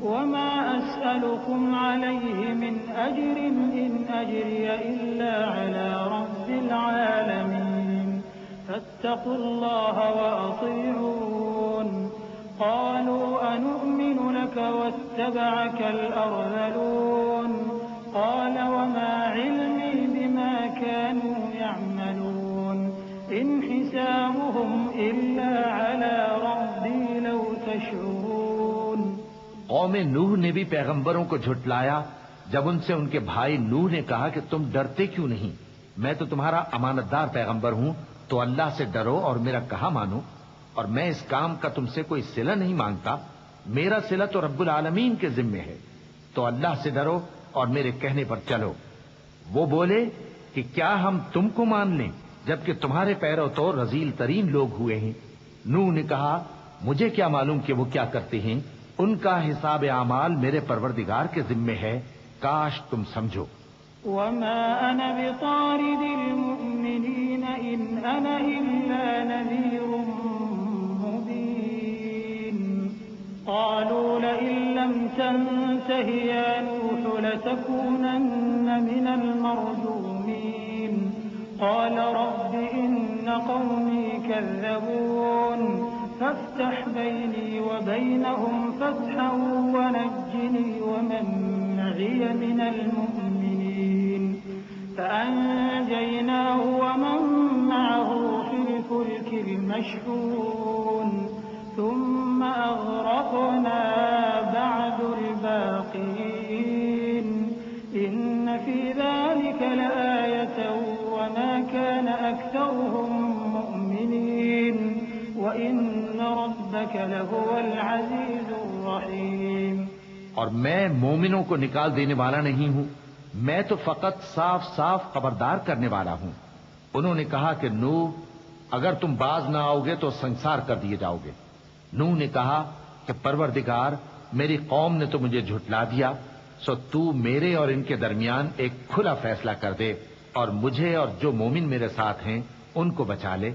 وما أسألكم عليه من أجر إن أجري إلا على رب العالمين فاتقوا الله وأطيعون قالوا أنؤمن لك واتبعك الأرذلون قال وما علمي بما كانوا يعملون إن حسابهم إلا على ربي لو تشعرون۔ قوم نوح نے بھی پیغمبروں کو جھٹلایا جب ان سے ان کے بھائی نوح نے کہا کہ تم ڈرتے کیوں نہیں، میں تو تمہارا امانت دار پیغمبر ہوں، تو اللہ سے ڈرو اور میرا کہا مانو، اور میں اس کام کا تم سے کوئی صلہ نہیں مانگتا، میرا صلہ تو رب العالمین کے ذمے ہے، تو اللہ سے ڈرو اور میرے کہنے پر چلو۔ وہ بولے کہ کیا ہم تم کو مان لیں جبکہ تمہارے پیرو تو رذیل ترین لوگ ہوئے ہیں؟ نوح نے کہا مجھے کیا معلوم کہ وہ کیا کرتے ہیں، ان کا حساب اعمال میرے پروردگار کے ذمے ہے، کاش تم سمجھو۔ وما أنا بطارد المؤمنين إن أنا إلا نذير مبين قالوا لئن لم تنته يا نوح لتكونن من المرجومين قال رب إن قومي كذبون فافتح بيني وبينهم فتحا ونجني ومن معي من المؤمنين فأنجيناه ومن معه في الفلك المشحون ثم أغرقنا بعد الباقين إن في ذلك لآية وما كان أكثرهم مؤمنين وإن ربك لهو العزيز الرحيم۔ اور میں مومنوں کو نکال دینے والا نہیں ہوں، میں تو فقط صاف صاف خبردار کرنے والا ہوں۔ انہوں نے کہا کہ نوح اگر تم باز نہ آؤ گے تو سنسار کر دیے جاؤ گے۔ نوح نے کہا کہ پروردگار میری قوم نے تو مجھے جھٹلا دیا، سو تو میرے اور ان کے درمیان ایک کھلا فیصلہ کر دے اور مجھے اور جو مومن میرے ساتھ ہیں ان کو بچا لے۔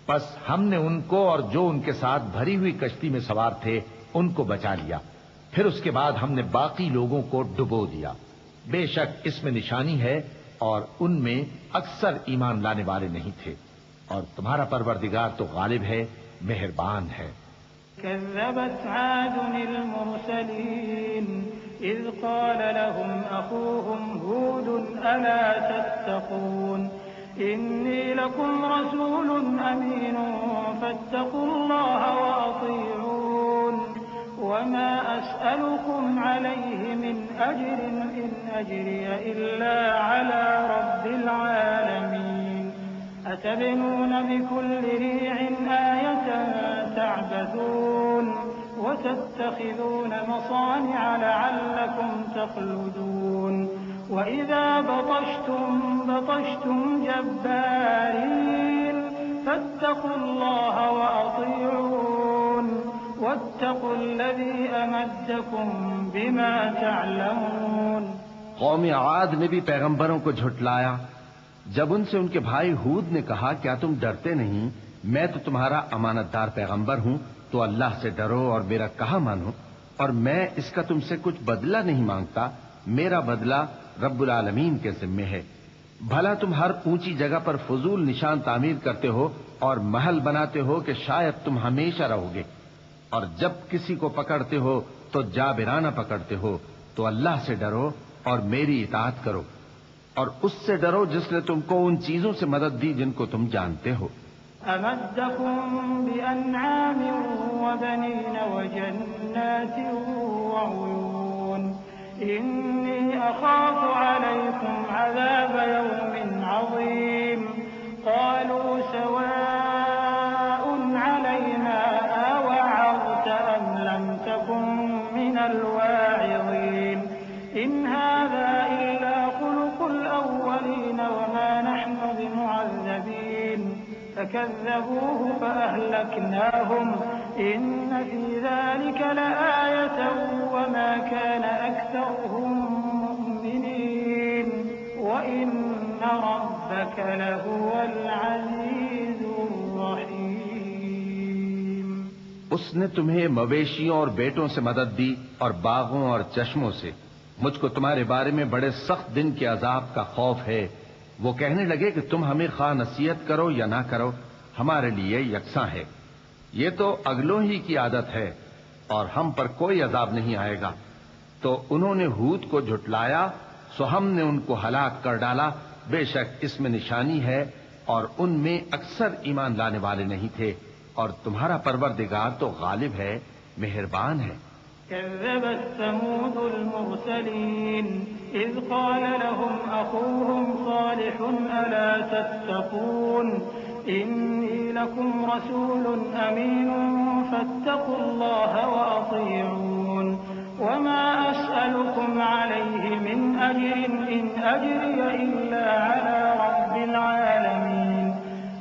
پس ہم نے ان کو اور جو ان کے ساتھ بھری ہوئی کشتی میں سوار تھے ان کو بچا لیا، پھر اس کے بعد ہم نے باقی لوگوں کو ڈبو دیا۔ بے شک اس میں نشانی ہے اور ان میں اکثر ایمان لانے والے نہیں تھے، اور تمہارا پروردگار تو غالب ہے، مہربان ہے۔ كذبت عاد المرسلين إذ قال لهم أخوهم هود ألا تتقون إني لكم رسول أمين فاتقوا الله وأطيعون وما أسألكم عليه من أجر إن أجري إلا على رب العالمين أتبنون بكل ريع آية تعبثون وتتخذون مصانع لعلكم تخلدون وإذا بطشتم بطشتم جبارين فاتقوا الله وأطيعون واتقوا الذي أمدكم بما تعلمون. قوم عاد نے بھی پیغمبروں کو جھٹلایا. جب ان سے ان کے بھائی ہود نے کہا کیا تم ڈرتے نہیں؟ میں تو تمہارا امانت دار پیغمبر ہوں، تو اللہ سے ڈرو اور میرا کہا مانو، اور میں اس کا تم سے کچھ بدلہ نہیں مانگتا، میرا بدلہ رب العالمین کے ذمے ہے. بھلا تم ہر اونچی جگہ پر فضول نشان تعمیر کرتے ہو اور محل بناتے ہو کہ شاید تم ہمیشہ رہو گے، اور جب کسی کو پکڑتے ہو تو جابرانہ پکڑتے ہو. تو اللہ سے ڈرو اور میری اطاعت کرو، اور اس سے ڈرو جس نے تم کو ان چیزوں سے مدد دی جن کو تم جانتے ہو. أمدكم بأنعام وبنين وجنات وعيون إني أخاف عليكم عذاب يوم عظيم. قالوا سواء علينا أوعظت أم لم تكن من الواعظين إن هذا إلا خلق الأولين وما نحن بمعذبين. فكذبوه فأهلكناهم إن في ذلك لآية وما كان أكثرهم مؤمنين وإن ربك لهو العزيز الرحيم. اس نے تمہیں مویشیوں اور بیٹوں سے مدد دی اور باغوں اور چشموں سے. مجھ کو تمہارے بارے میں بڑے سخت دن کے عذاب کا خوف ہے. وہ کہنے لگے کہ تم ہمیں خواہ نصیحت کرو یا نہ کرو ہمارے لیے یکساں ہے. یہ تو اگلوں ہی کی عادت ہے اور ہم پر کوئی عذاب نہیں آئے گا. تو انہوں نے ہود کو جھٹلایا سو ہم نے ان کو ہلاک کر ڈالا. بے شک اس میں نشانی ہے اور ان میں اکثر ایمان لانے والے نہیں تھے، اور تمہارا پروردگار تو غالب ہے، مہربان ہے. كذبت ثمود المرسلين إذ قال لهم أخوهم صالح ألا تتقون إني لكم رسول أمين فاتقوا الله وأطيعون وما أسألكم عليه من أجر إن أجري إلا على رب العالمين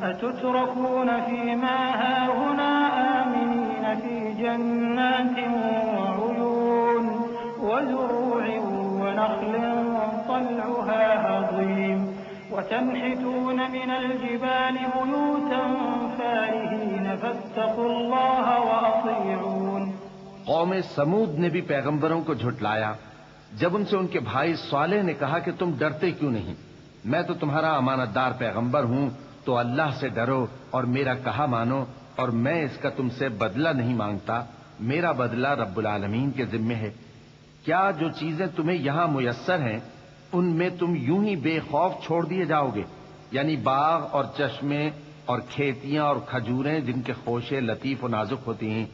أتتركون فيما هاهنا آمنين في جنات وعيون وزروع ونخل طلعها هضيم وتنحتون من الجبال بيوتا فارهين فاتقوا الله وأطيعون. قوم سمود نے بھی پیغمبروں کو جھٹلایا. جب ان سے ان کے بھائی صالح نے کہا کہ تم ڈرتے کیوں نہیں؟ میں تو تمہارا امانت دار پیغمبر ہوں، تو اللہ سے ڈرو اور میرا کہا مانو، اور میں اس کا تم سے بدلہ نہیں مانگتا، میرا بدلہ رب العالمین کے ذمے ہے. کیا جو چیزیں تمہیں یہاں میسر ہیں ان میں تم یوں ہی بے خوف چھوڑ دیے جاؤ گے؟ یعنی باغ اور چشمے اور کھیتیاں اور کھجوریں جن کے خوشے لطیف و نازک ہوتی ہیں،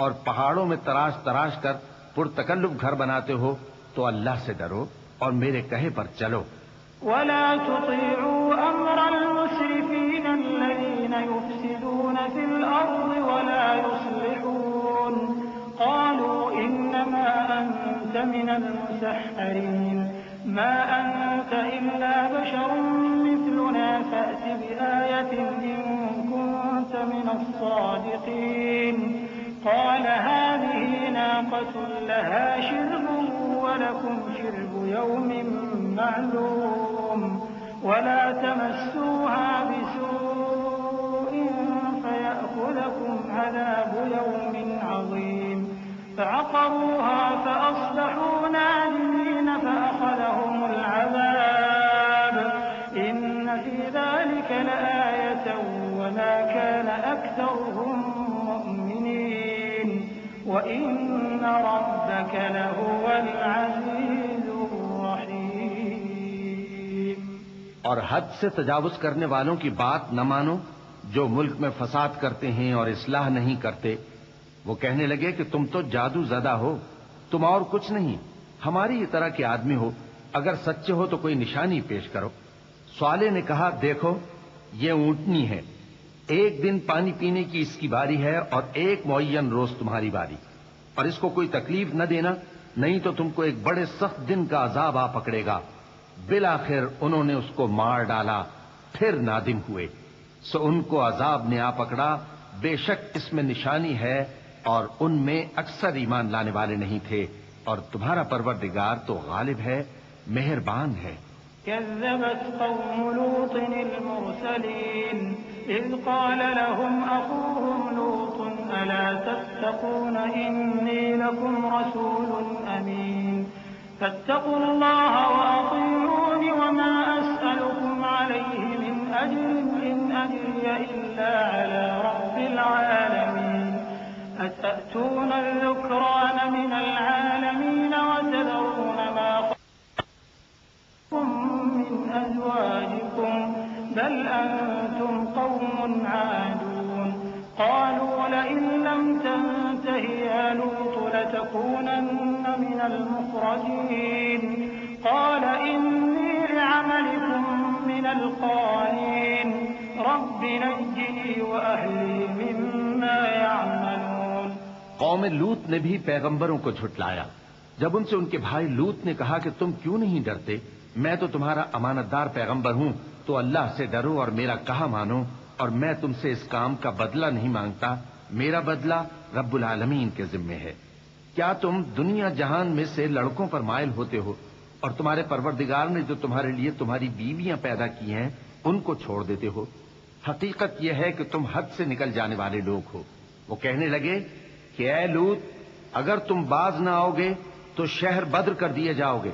اور پہاڑوں میں تراش تراش کر پرتکلف گھر بناتے ہو. تو اللہ سے ڈرو اور میرے کہے پر چلو. ولا تطيعوا أمر المسرفين الذين يفسدون في الأرض ولا يصلحون. قالوا إنما أنت من المسحرين ما أنت إلا بشر مثلنا فأت بآية إن كنت من الصادقين. قال هذه ناقة لها شرب ولكم شرب يوم معلوم ولا تمسوها بسوء فيأخذكم عذاب يوم عظيم. فعقروها فأصبحوا نادمين فأخذهم العذاب إن في ذلك لآية وما كان أكثرهم مؤمنين وإن ربك لهو العزيز الرحيم. اور حد سے تجاوز کرنے والوں کی بات نہ مانو جو ملک میں فساد کرتے ہیں اور اصلاح نہیں کرتے. وہ کہنے لگے کہ تم تو جادو زدہ ہو، تم اور کچھ نہیں، ہماری ہی طرح کے آدمی ہو، اگر سچے ہو تو کوئی نشانی پیش کرو. صالح نے کہا دیکھو یہ اونٹنی ہے، ایک دن پانی پینے کی اس کی باری ہے اور ایک معین روز تمہاری باری. اور اس کو کوئی تکلیف نہ دینا، نہیں تو تم کو ایک بڑے سخت دن کا عذاب آ پکڑے گا۔ بالآخر انہوں نے اس کو مار ڈالا، پھر نادم ہوئے، سو ان کو عذاب نے آ پکڑا۔ بے شک اس میں نشانی ہے اور ان میں اکثر ایمان لانے والے نہیں تھے، اور تمہارا پروردگار تو غالب ہے، مہربان ہے۔ كذبت قوم لوط المرسلين إذ قال لهم أخوهم لوط ألا تتقون إني لكم رسول أمين فاتقوا الله وأطيعون وما أسألكم عليه من أجر إن أجري إلا على رب العالمين أتأتون الذكران من العالمين وتذرون ما من أزواجكم بل أنتم قوم عادون قالوا لئن لم تنته يا لوط لتكونن من المخرجين قال إني لعملكم من القالين رب نجني وأهلي مما يعملون۔ قوم لوط نے بھی پیغمبروں کو جھٹلایا۔ جب ان سے ان کے بھائی لوط نے کہا کہ تم کیوں نہیں ڈرتے، میں تو تمہارا امانت دار پیغمبر ہوں، تو اللہ سے ڈرو اور میرا کہا مانو، اور میں تم سے اس کام کا بدلہ نہیں مانگتا، میرا بدلہ رب العالمین کے ذمے ہے۔ کیا تم دنیا جہان میں سے لڑکوں پر مائل ہوتے ہو، اور تمہارے پروردگار نے جو تمہارے لیے تمہاری بیویاں پیدا کی ہیں ان کو چھوڑ دیتے ہو؟ حقیقت یہ ہے کہ تم حد سے نکل جانے والے لوگ ہو۔ وہ کہنے لگے کہ اے لوط، اگر تم باز نہ آؤ گے تو شہر بدر کر دیے جاؤ گے۔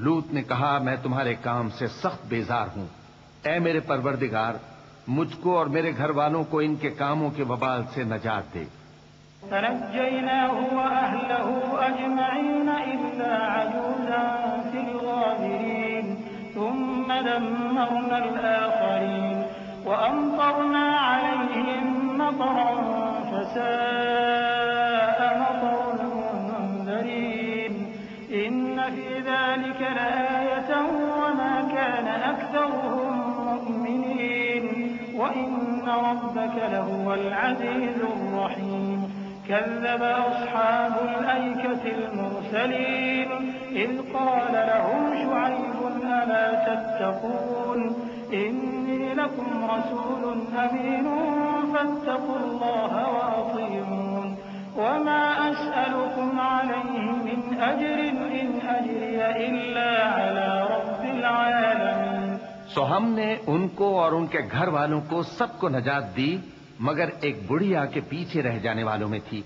لوط نے کہا میں تمہارے کام سے سخت بیزار ہوں، اے میرے پروردگار مجھ کو اور میرے گھر والوں کو ان کے کاموں کے وبال سے نجات دے۔ فنجيناه وأهله أجمعين إلا عجوزا في الغابرين ثم دمرنا الآخرين وأمطرنا عليهم مطرا فساء مطر المنذرين إن في ذلك لآية وما كان أكثرهم مؤمنين وإن ربك لهو العزيز الرحيم كذب أصحاب الأيكة المرسلين إذ قال لهم شعيب ألا تتقون إني لكم رسول أمين فاتقوا الله وأطيعون وما أسألكم عليه من أجر إن أجري إلا على رب العالمين۔ سو ہم نے ان کو اور ان کے گھر والوں کو سب کو نجات دی، مگر ایک بڑھیا کے پیچھے رہ جانے والوں میں تھی۔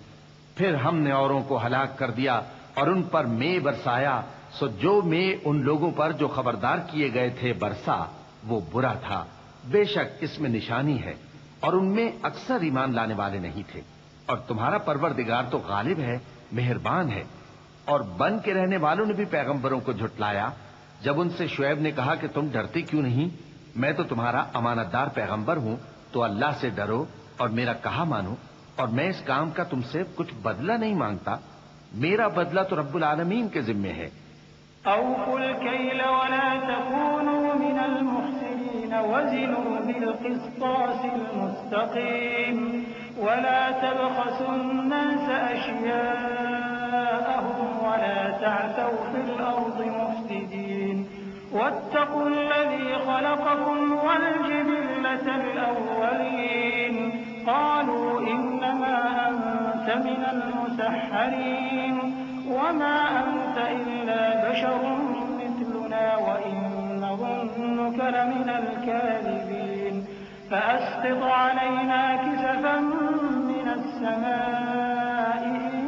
پھر ہم نے اوروں کو ہلاک کر دیا اور ان پر مے برسایا، سو جو مے ان لوگوں پر جو خبردار کیے گئے تھے برسا وہ برا تھا۔ بے شک اس میں نشانی ہے، اور ان میں اکثر ایمان لانے والے نہیں تھے، اور تمہارا پروردگار تو غالب ہے، مہربان ہے۔ اور بن کے رہنے والوں نے بھی پیغمبروں کو جھٹلایا۔ جب ان سے شعیب نے کہا کہ تم ڈرتے کیوں نہیں، میں تو تمہارا امانت دار پیغمبر ہوں، تو اللہ سے ڈرو اور میرا کہا مانو، اور میں اس کام کا تم سے کچھ بدلہ نہیں مانگتا، میرا بدلہ تو رب العالمین کے ذمے ہے۔ أوفوا الكيل ولا تكونوا من المخسرين وزنوا بالقسطاس المستقيم ولا تبخسوا الناس أشياءهم ولا تعثوا في الأرض مفسدين واتقوا الذي خلقكم والجبلة الأولين قالوا إنما أنت من المسحرين وما أنت إلا بشر مثلنا وإن نظنك لمن الكاذبين فأسقط علينا كسفا من السماء إن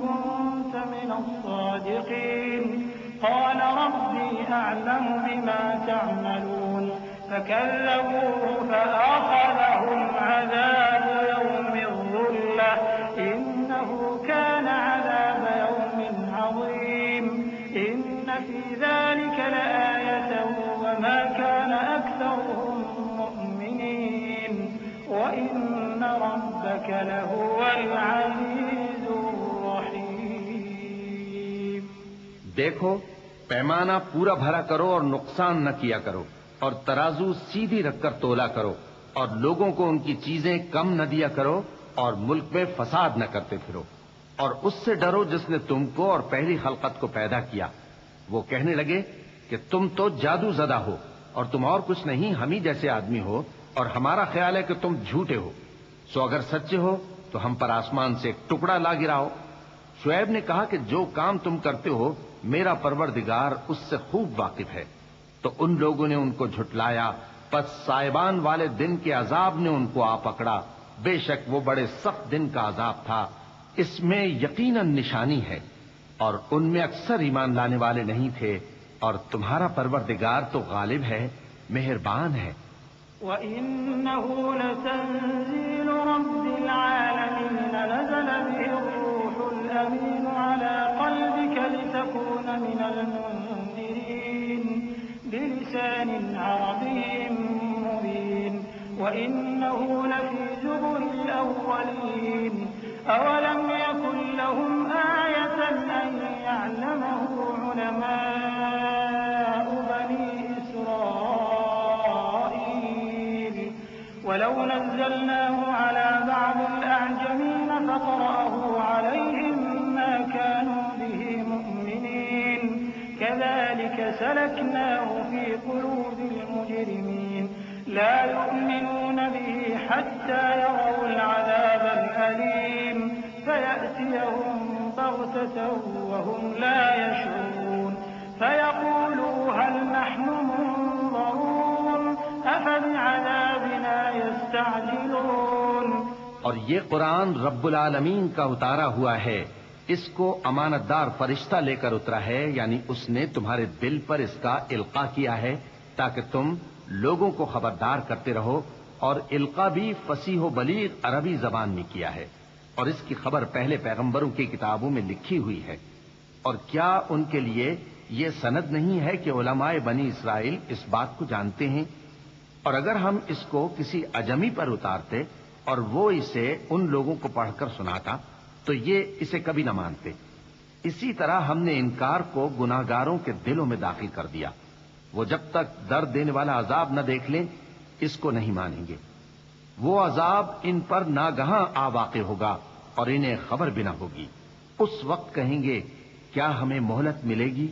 كنت من الصادقين قال ربي أعلم بما تعملون فكذبوه فأخذهم عذاب يوم الظلة إنه كان عذاب يوم عظيم إن في ذلك لآية وما كان أكثرهم مؤمنين وإن ربك لهو العزيز الرحيم۔ دیکھو پیمانہ پورا بھرا کرو اور نقصان نہ کیا کرو، اور ترازو سیدھی رکھ کر تولا کرو، اور لوگوں کو ان کی چیزیں کم نہ دیا کرو، اور ملک میں فساد نہ کرتے پھرو۔ اور اس سے ڈرو جس نے تم کو اور پہلی خلقت کو پیدا کیا. وہ کہنے لگے کہ تم تو جادو زدہ ہو اور تم اور کچھ نہیں، ہم ہی جیسے آدمی ہو، اور ہمارا خیال ہے کہ تم جھوٹے ہو. سو اگر سچے ہو تو ہم پر آسمان سے ایک ٹکڑا لا گراؤ. شعیب نے کہا کہ جو کام تم کرتے ہو میرا پروردگار اس سے خوب واقف ہے. تو ان لوگوں نے ان کو جھٹلایا، پس سائبان والے دن کے عذاب نے ان کو آ پکڑا. بے شک وہ بڑے سخت دن کا عذاب تھا، اس میں یقیناً نشانی ہے، اور ان میں اکثر ایمان لانے والے نہیں تھے. اور تمہارا پروردگار تو غالب ہے، مہربان ہے. وَإِنَّهُ لَتَنزِيلُ رَبِّ الْعَالَمِينَ نَزَلَ بِهِ الرُّوحُ الْأَمِينُ عَلَى قَلْبِكَ لِتَكُونَ مِنَ الْمُنذِرِينَ بِلِسَانٍ عَرَبِيٍّ مُّبِينٍ وَإِنَّهُ لَفِي زُبُرِ الْأَوَّلِينَ أَوَلَمْ يَكُن لَّهُمْ آيَةً أَن يَعْلَمَهُ عُلَمَاءُ بَنِي إِسْرَائِيلَ وَلَوْ نَزَّلْنَاهُ عَلَىٰ بَعْضِ الْأَعْجَمِينَ فَقَرَأَهُ عَلَيْهِم مَّا كَانُوا بِهِ مُؤْمِنِينَ كَذَٰلِكَ سَلَكْنَاهُ فِي قُلُوبِ الْمُجْرِمِينَ لَا يُؤْمِنُونَ بِهِ حَتَّىٰ يَرَوُا الْعَذَابَ الْأَلِيمَ فَيَأْتِيَهُم بَغْتَةً وَهُمْ لَا يَشْعُرُونَ فَيَقُولُوا هَلْ نَحْنُ مُنظَرُونَ أَفَبِعَذَابِنَا يَسْتَعْجِلُونَ. اور یہ قرآن رب العالمین کا اتارا ہوا ہے، اس کو امانت دار فرشتہ لے کر اترا ہے، یعنی اس نے تمہارے دل پر اس کا القاء کیا ہے تاکہ تم لوگوں کو خبردار کرتے رہو. اور القاء بھی فصیح و بلیغ عربی زبان میں کیا ہے، اور اس کی خبر پہلے پیغمبروں کی کتابوں میں لکھی ہوئی ہے. اور کیا ان کے لیے یہ سند نہیں ہے کہ علماء بنی اسرائیل اس بات کو جانتے ہیں؟ اور اگر ہم اس کو کسی اجمی پر اتارتے اور وہ اسے ان لوگوں کو پڑھ کر سناتا تو یہ اسے کبھی نہ مانتے. اسی طرح ہم نے انکار کو گناہگاروں کے دلوں میں داخل کر دیا. وہ جب تک درد دینے والا عذاب نہ دیکھ لیں اس کو نہیں مانیں گے. وہ عذاب ان پر ناگہاں آ واقع ہوگا اور انہیں خبر بھی نہ ہوگی. اس وقت کہیں گے کیا ہمیں مہلت ملے گی؟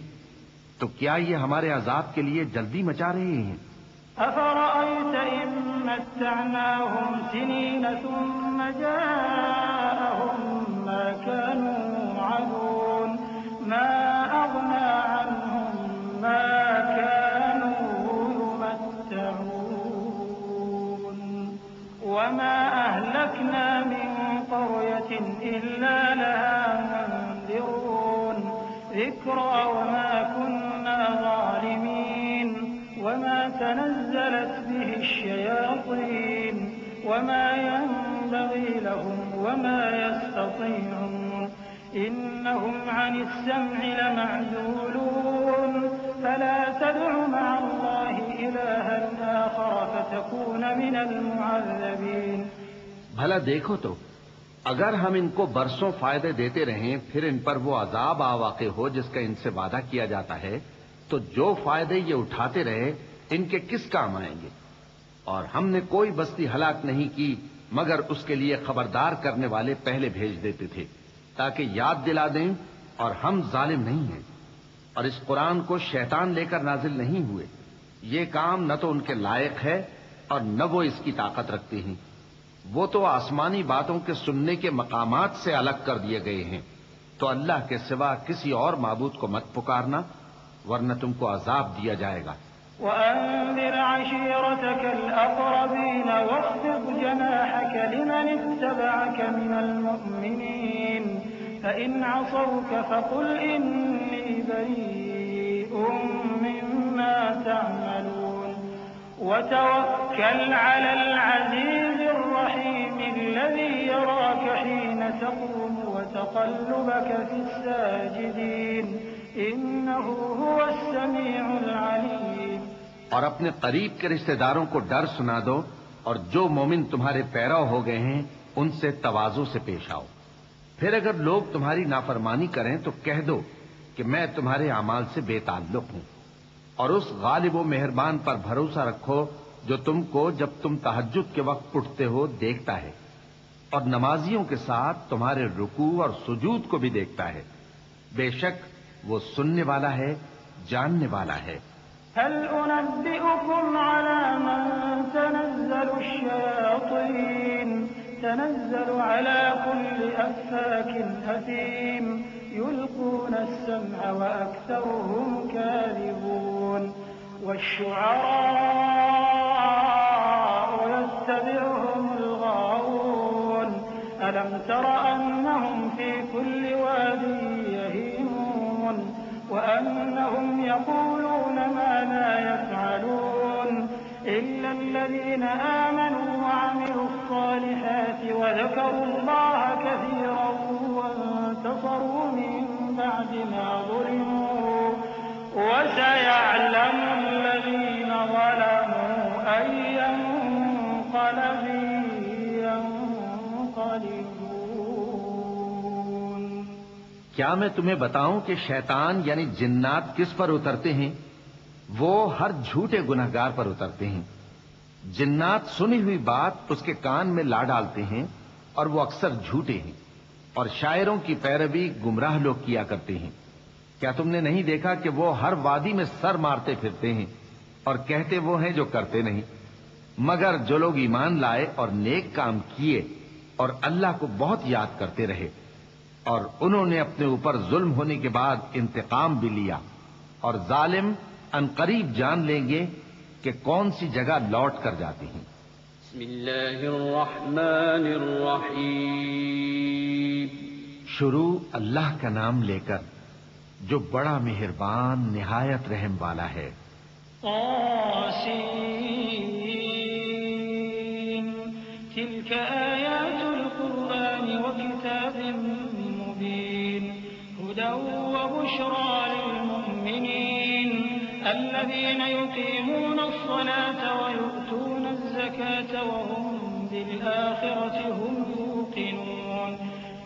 تو کیا یہ ہمارے عذاب کے لیے جلدی مچا رہے ہیں؟ أَفَرَأَيْتَ إِن مَّتَّعْنَاهُمْ سِنِينَ ثُمَّ جَاءَهُم مَّا كَانُوا يُوعَدُونَ مَا أَغْنَىٰ عَنْهُم مَّا كَانُوا يُمَتَّعُونَ وَمَا أَهْلَكْنَا مِن قَرْيَةٍ إِلَّا لَهَا مُنذِرُونَ ذِكْرَىٰ وَمَا كُنَّا ظَالِمِينَ وَمَا تَنَزَّلَتْ بِهِ الشَّيَاطِينُ وَمَا يَنبَغِي لَهُمْ وَمَا يَسْتَطِيعُونَ إِنَّهُمْ عَنِ السَّمْعِ لَمَعْزُولُونَ فَلَا تَدْعُ مَعَ اللَّهِ إِلَٰهًا آخَرَ فَتَكُونَ مِنَ الْمُعَذَّبِينَ. بھلا دیکھو تو اگر ہم ان کو برسوں فائدے دیتے رہیں پھر ان پر وہ عذاب آ واقع ہو جس کا ان سے وعدہ کیا جاتا ہے تو جو فائدے یہ اٹھاتے رہے ان کے کس کام آئیں گے؟ اور ہم نے کوئی بستی ہلاک نہیں کی مگر اس کے لیے خبردار کرنے والے پہلے بھیج دیتے تھے تاکہ یاد دلا دیں، اور ہم ظالم نہیں ہیں. اور اس قرآن کو شیطان لے کر نازل نہیں ہوئے. یہ کام نہ تو ان کے لائق ہے اور نہ وہ اس کی طاقت رکھتے ہیں. وہ تو آسمانی باتوں کے سننے کے مقامات سے الگ کر دیے گئے ہیں. تو اللہ کے سوا کسی اور معبود کو مت پکارنا ورنہ تم کو عذاب دیا جائے گا. وَأَنذِرْ عَشِيرَتَكَ الْأَقْرَبِينَ وَاخْفِضْ جَنَاحَكَ لِمَنِ اتَّبَعَكَ مِنَ الْمُؤْمِنِينَ فَإِنْ عَصَوْكَ فَقُلْ إِنِّي بَرِيءٌ مِّمَّا تَعْمَلُونَ وَتَوَكَّلْ عَلَى الْعَزِيزِ الرَّحِيمِ الَّذِي يَرَاكَ حِينَ تَقُومُ وَتَقَلُّبَكَ فِي السَّاجِدِينَ إِنَّهُ هُوَ السَّمِيعُ الْعَلِيمُ. اور اپنے قریب کے رشتہ داروں کو ڈر سنا دو، اور جو مومن تمہارے پیرو ہو گئے ہیں ان سے تواضع سے پیش آؤ. پھر اگر لوگ تمہاری نافرمانی کریں تو کہہ دو کہ میں تمہارے اعمال سے بے تعلق ہوں. اور اس غالب و مہربان پر بھروسہ رکھو جو تم کو جب تم تہجد کے وقت اٹھتے ہو دیکھتا ہے. اور نمازیوں کے ساتھ تمہارے رکوع اور سجود کو بھی دیکھتا ہے. بے شک وہ سننے والا ہے، جاننے والا ہے. هل أنبئكم على من تنزل الشياطين تنزل على كل أفاك أثيم يلقون السمع وأكثرهم كاذبون والشعراء يتبعهم الغاوون ألم تر أنهم في كل واد يهيمون وأنهم يقولون ما لا يفعلون إلا الذين آمنوا وعملوا الصالحات وذكروا الله كثيرا وانتصروا من بعد ما ظلموا وسيعلم الذين ظلموا أي منقلب ينقلبون. کیا میں تمہیں بتاؤں کہ شیطان یعنی جنات کس پر اترتے ہیں؟ وہ ہر جھوٹے گنہگار پر اترتے ہیں. جنات سنی ہوئی بات اس کے کان میں لا ڈالتے ہیں اور وہ اکثر جھوٹے ہیں، اور شاعروں کی پیروی گمراہ لوگ کیا کرتے ہیں. کیا تم نے نہیں دیکھا کہ وہ ہر وادی میں سر مارتے پھرتے ہیں اور کہتے وہ ہیں جو کرتے نہیں؟ مگر جو لوگ ایمان لائے اور نیک کام کیے اور اللہ کو بہت یاد کرتے رہے، اور انہوں نے اپنے اوپر ظلم ہونے کے بعد انتقام بھی لیا، اور ظالم عنقریب جان لیں گے کہ کون سی جگہ لوٹ کر جاتی ہیں. بسم اللہ الرحمن الرحیم. شروع اللہ کا نام لے کر جو بڑا مہربان نہایت رحم والا ہے. طاسين تلك آيات القرآن وكتاب مبين هدى وبشرى للمؤمنين الذين يقيمون الصلاة ويؤتون الزكاة وهم بالآخرة هم يوقنون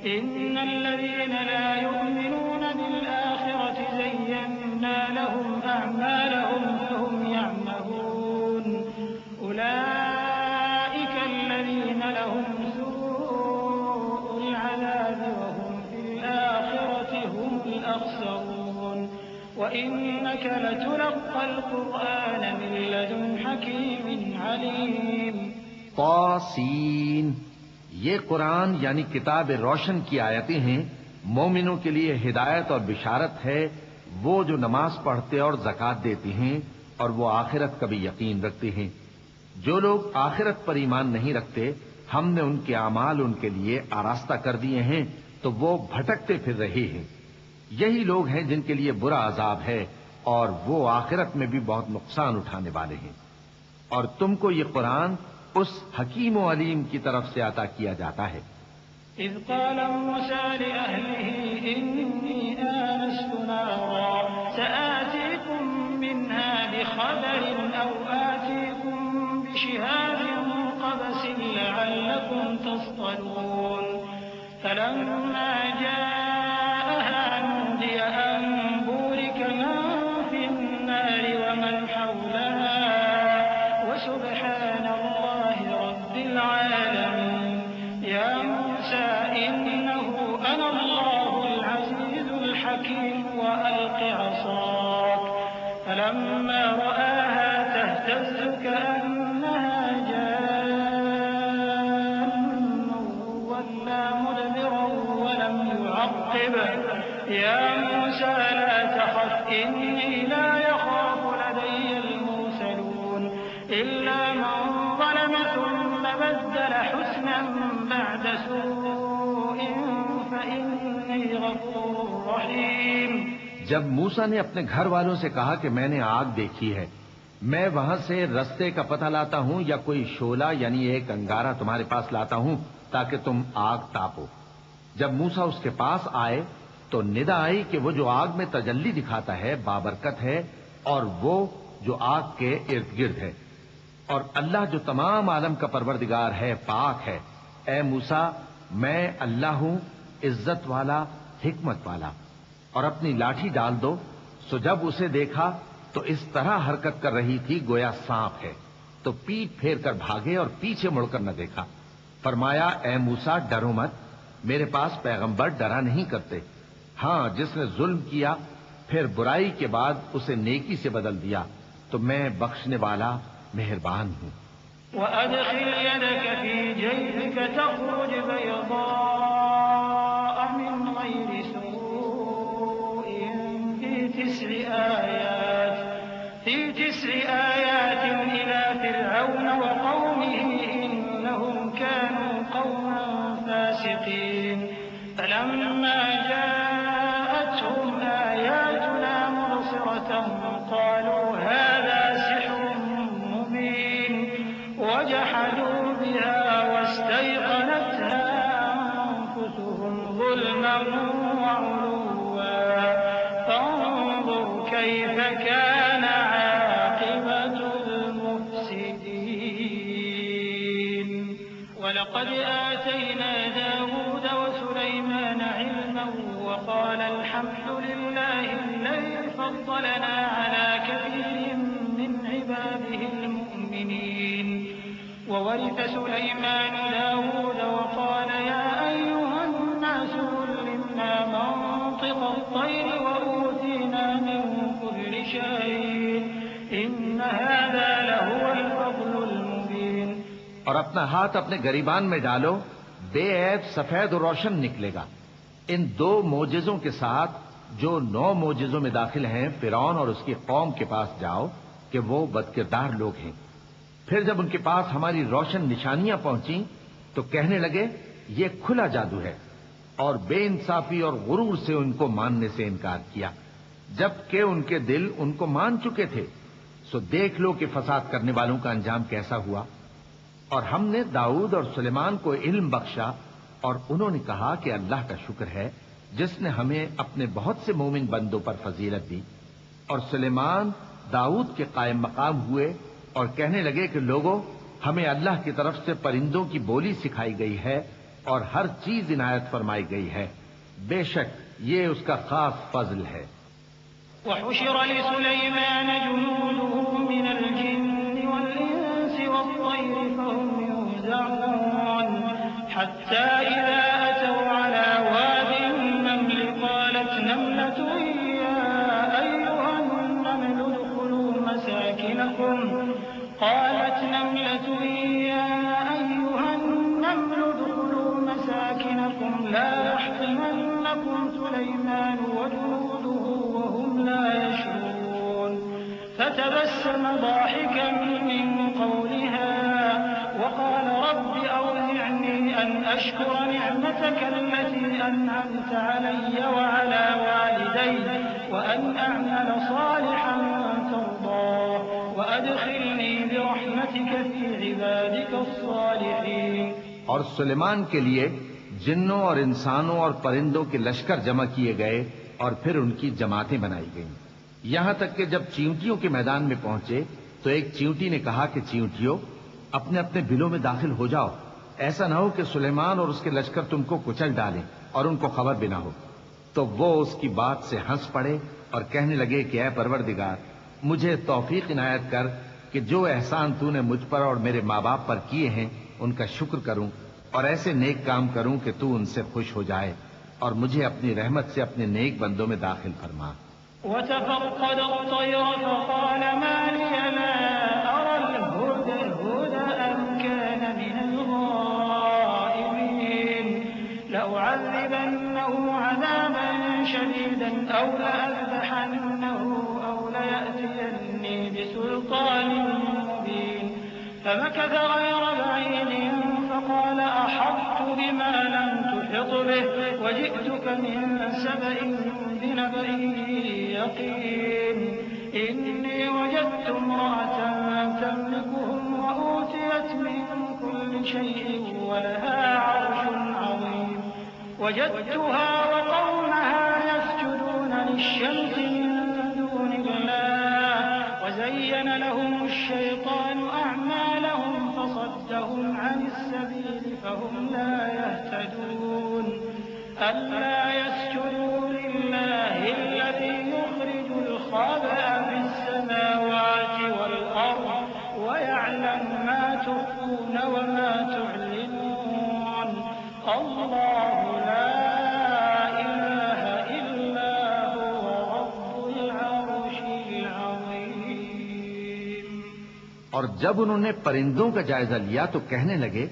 إن الذين لا يؤمنون بالآخرة زينا لهم أعمالهم فهم يعمهون أولئك الذين لهم سوء العذاب وهم في الآخرة هم الأخسرون وإنك لتلقى القرآن من لدن حكيم عليم. طاسین، یہ قرآن یعنی کتاب روشن کی آیتیں ہیں. مومنوں کے لیے ہدایت اور بشارت ہے، وہ جو نماز پڑھتے اور زکوٰۃ دیتے ہیں اور وہ آخرت کا بھی یقین رکھتے ہیں. جو لوگ آخرت پر ایمان نہیں رکھتے، ہم نے ان کے اعمال ان کے لیے آراستہ کر دیے ہیں تو وہ بھٹکتے پھر رہے ہیں. یہی لوگ ہیں جن کے لیے برا عذاب ہے اور وہ آخرت میں بھی بہت نقصان اٹھانے والے ہیں. اور تم کو یہ قرآن اس حکیم و علیم کی طرف سے عطا کیا جاتا ہے. إذ قال موسى لأهله إني آنست نارا سآتيكم منها بخبر أو آتيكم بشهاب قبس لعلكم تصطلون فلما جاءها نودي أن بورك من في النار ومن حولها وسبحان الله رب العالمين. يا موسى إنه أنا الله العزيز الحكيم وألق عصاك فلما رآها تهتز كأنها جان ولا مدبرا ولم يعقب. يا موسى لا تخف إني لا يخاف لدي المرسلون إلا من ظلم ثم بدل حسنا بعد سوء فإني غفور رحيم. جب موسیٰ نے اپنے گھر والوں سے کہا کہ میں نے آگ دیکھی ہے، میں وہاں سے رستے کا پتہ لاتا ہوں یا کوئی شعلہ یعنی ایک انگارہ تمہارے پاس لاتا ہوں تاکہ تم آگ تاپو. جب موسیٰ اس کے پاس آئے تو ندا آئی کہ وہ جو آگ میں تجلی دکھاتا ہے بابرکت ہے اور وہ جو آگ کے ارد گرد ہے، اور اللہ جو تمام عالم کا پروردگار ہے پاک ہے. اے موسیٰ، میں اللہ ہوں عزت والا حکمت والا. اور اپنی لاٹھی ڈال دو. سو جب اسے دیکھا تو اس طرح حرکت کر رہی تھی گویا سانپ ہے، تو پیٹ پھیر کر بھاگے اور پیچھے مڑ کر نہ دیکھا. فرمایا اے موسیٰ ڈرو مت، میرے پاس پیغمبر ڈرا نہیں کرتے، ہاں جس نے ظلم کیا پھر برائی کے بعد اسے نیکی سے بدل دیا تو میں بخشنے والا مہربان ہوں۔ وَأَدْخِلْ يَدَكَ فِي جَيْبِكَ تَخْرُجْ بَيْضَاءَ مِنْ غَيْرِ سُوءٍ فِي تِسْعِ آيَاتٍ إِلَى فِرْعَوْنَ وَقَوْمِهِ إِنَّهُمْ كَانُوا قَوْمًا فَاسِقِينَ فَلَمَّا جَاءَتْهُمْ آيَاتُنَا مُبْصِرَةً قَالُوا هَذَا سِحْرٌ مُبِينٌ وَجَحَدُوا بِهَا وَاسْتَيْقَنَتْهَا أَنفُسُهُمْ ظُلْمًا وَعُلُوًّا فَانظُرْ كَيْفَ كَانَ عَاقِبَةُ الْمُفْسِدِينَ وَلَقَدْ آتَيْنَا دَاوُودَ وَسُلَيْمَانَ عِلْمًا وَقَالَ الْحَمْدُ لِلَّهِ الَّذِي فَضَّلَنَا عَلَى كَثِيرٍ مِّنْ عِبَادِهِ الْمُؤْمِنِينَ وَوَرِثَ سُلَيْمَانُ دَاوُودَ وَقَالَ يَا أَيُّهَا النَّاسُ عُلِّمْنَا مَنطِقَ الطَّيْرِ وَأُوتِينَا مِن كُلِّ شَيْءٍ إِنَّ هَٰذَا لَهُوَ الْفَضْلُ الْمُبِينُ اور اپنا ہاتھ اپنے گریبان میں ڈالو، بے عیب سفید و روشن نکلے گا۔ ان 2 معجزوں کے ساتھ جو 9 معجزوں میں داخل ہیں فرعون اور اس کی قوم کے پاس جاؤ کہ وہ بدکردار لوگ ہیں۔ پھر جب ان کے پاس ہماری روشن نشانیاں پہنچیں تو کہنے لگے یہ کھلا جادو ہے، اور بے انصافی اور غرور سے ان کو ماننے سے انکار کیا، جبکہ ان کے دل ان کو مان چکے تھے۔ سو دیکھ لو کہ فساد کرنے والوں کا انجام کیسا ہوا۔ اور ہم نے داؤد اور سلیمان کو علم بخشا، اور انہوں نے کہا کہ اللہ کا شکر ہے جس نے ہمیں اپنے بہت سے مومن بندوں پر فضیلت دی۔ اور سلیمان داؤد کے قائم مقام ہوئے اور کہنے لگے کہ لوگوں، ہمیں اللہ کی طرف سے پرندوں کی بولی سکھائی گئی ہے اور ہر چیز عنایت فرمائی گئی ہے، بے شک یہ اس کا خاص فضل ہے۔ وحشر لسليمان جنوده من الجن والإنس والطير فهم يوزعون حتى إذا أتوا على واد النمل قالت نملة يا أيها النمل ادخلوا مساكنكم لا يحطمنكم سليمان وجنوده وهم لا يشعرون فتبسم ضاحكا من قولها وقال رب أوزعني أن أشكر نعمتك التي أنعمت علي وعلى والدي وأن أعمل صالحا ترضاه وأدخلني برحمتك في عبادك الصالحين۔ اور سلیمان کے لیے جنوں اور انسانوں اور پرندوں کے لشکر جمع کیے گئے اور پھر ان کی جماعتیں بنائی گئیں، یہاں تک کہ جب چیونٹیوں کے میدان میں پہنچے تو ایک چیونٹی نے کہا کہ چیونٹیوں اپنے اپنے بلوں میں داخل ہو جاؤ، ایسا نہ ہو کہ سلیمان اور اس کے لشکر تم کو کچل ڈالیں اور ان کو خبر بھی نہ ہو۔ تو وہ اس کی بات سے ہنس پڑے اور کہنے لگے کہ اے پروردگار، مجھے توفیق عنایت کر کہ جو احسان تو نے مجھ پر اور میرے ماں باپ پر کیے ہیں ان کا شکر کروں اور ایسے نیک کام کروں کہ تو ان سے خوش ہو جائے، اور مجھے اپنی رحمت سے اپنے نیک بندوں میں داخل فرما۔ وتفقد الطير فقال ما لي لا أرى الهدهد أم كان من الغائبين لأعذبنه عذابا شديدا أو لأذبحنه أو ليأتيني بسلطان مبين فمكث غير بعيد فقال أحطت بما لم تحط به وجئتك من سبأ بنبأ يقين إني وجدت امرأة تملكهم وأوتيت من كل شيء ولها عرش عظيم وجدتها وقومها يسجدون للشمس من دون الله وزين لهم الشيطان أعمالهم فصدهم عن السبيل فهم لا يهتدون ألا يسجدوا لله الذي يخرج الخبأ في السماوات والأرض ويعلم ما تخفون وما تعلنون اللہ لا الہ الا هو رب العرش العظیم۔ اور جب انہوں نے پرندوں کا جائزہ لیا تو کہنے لگے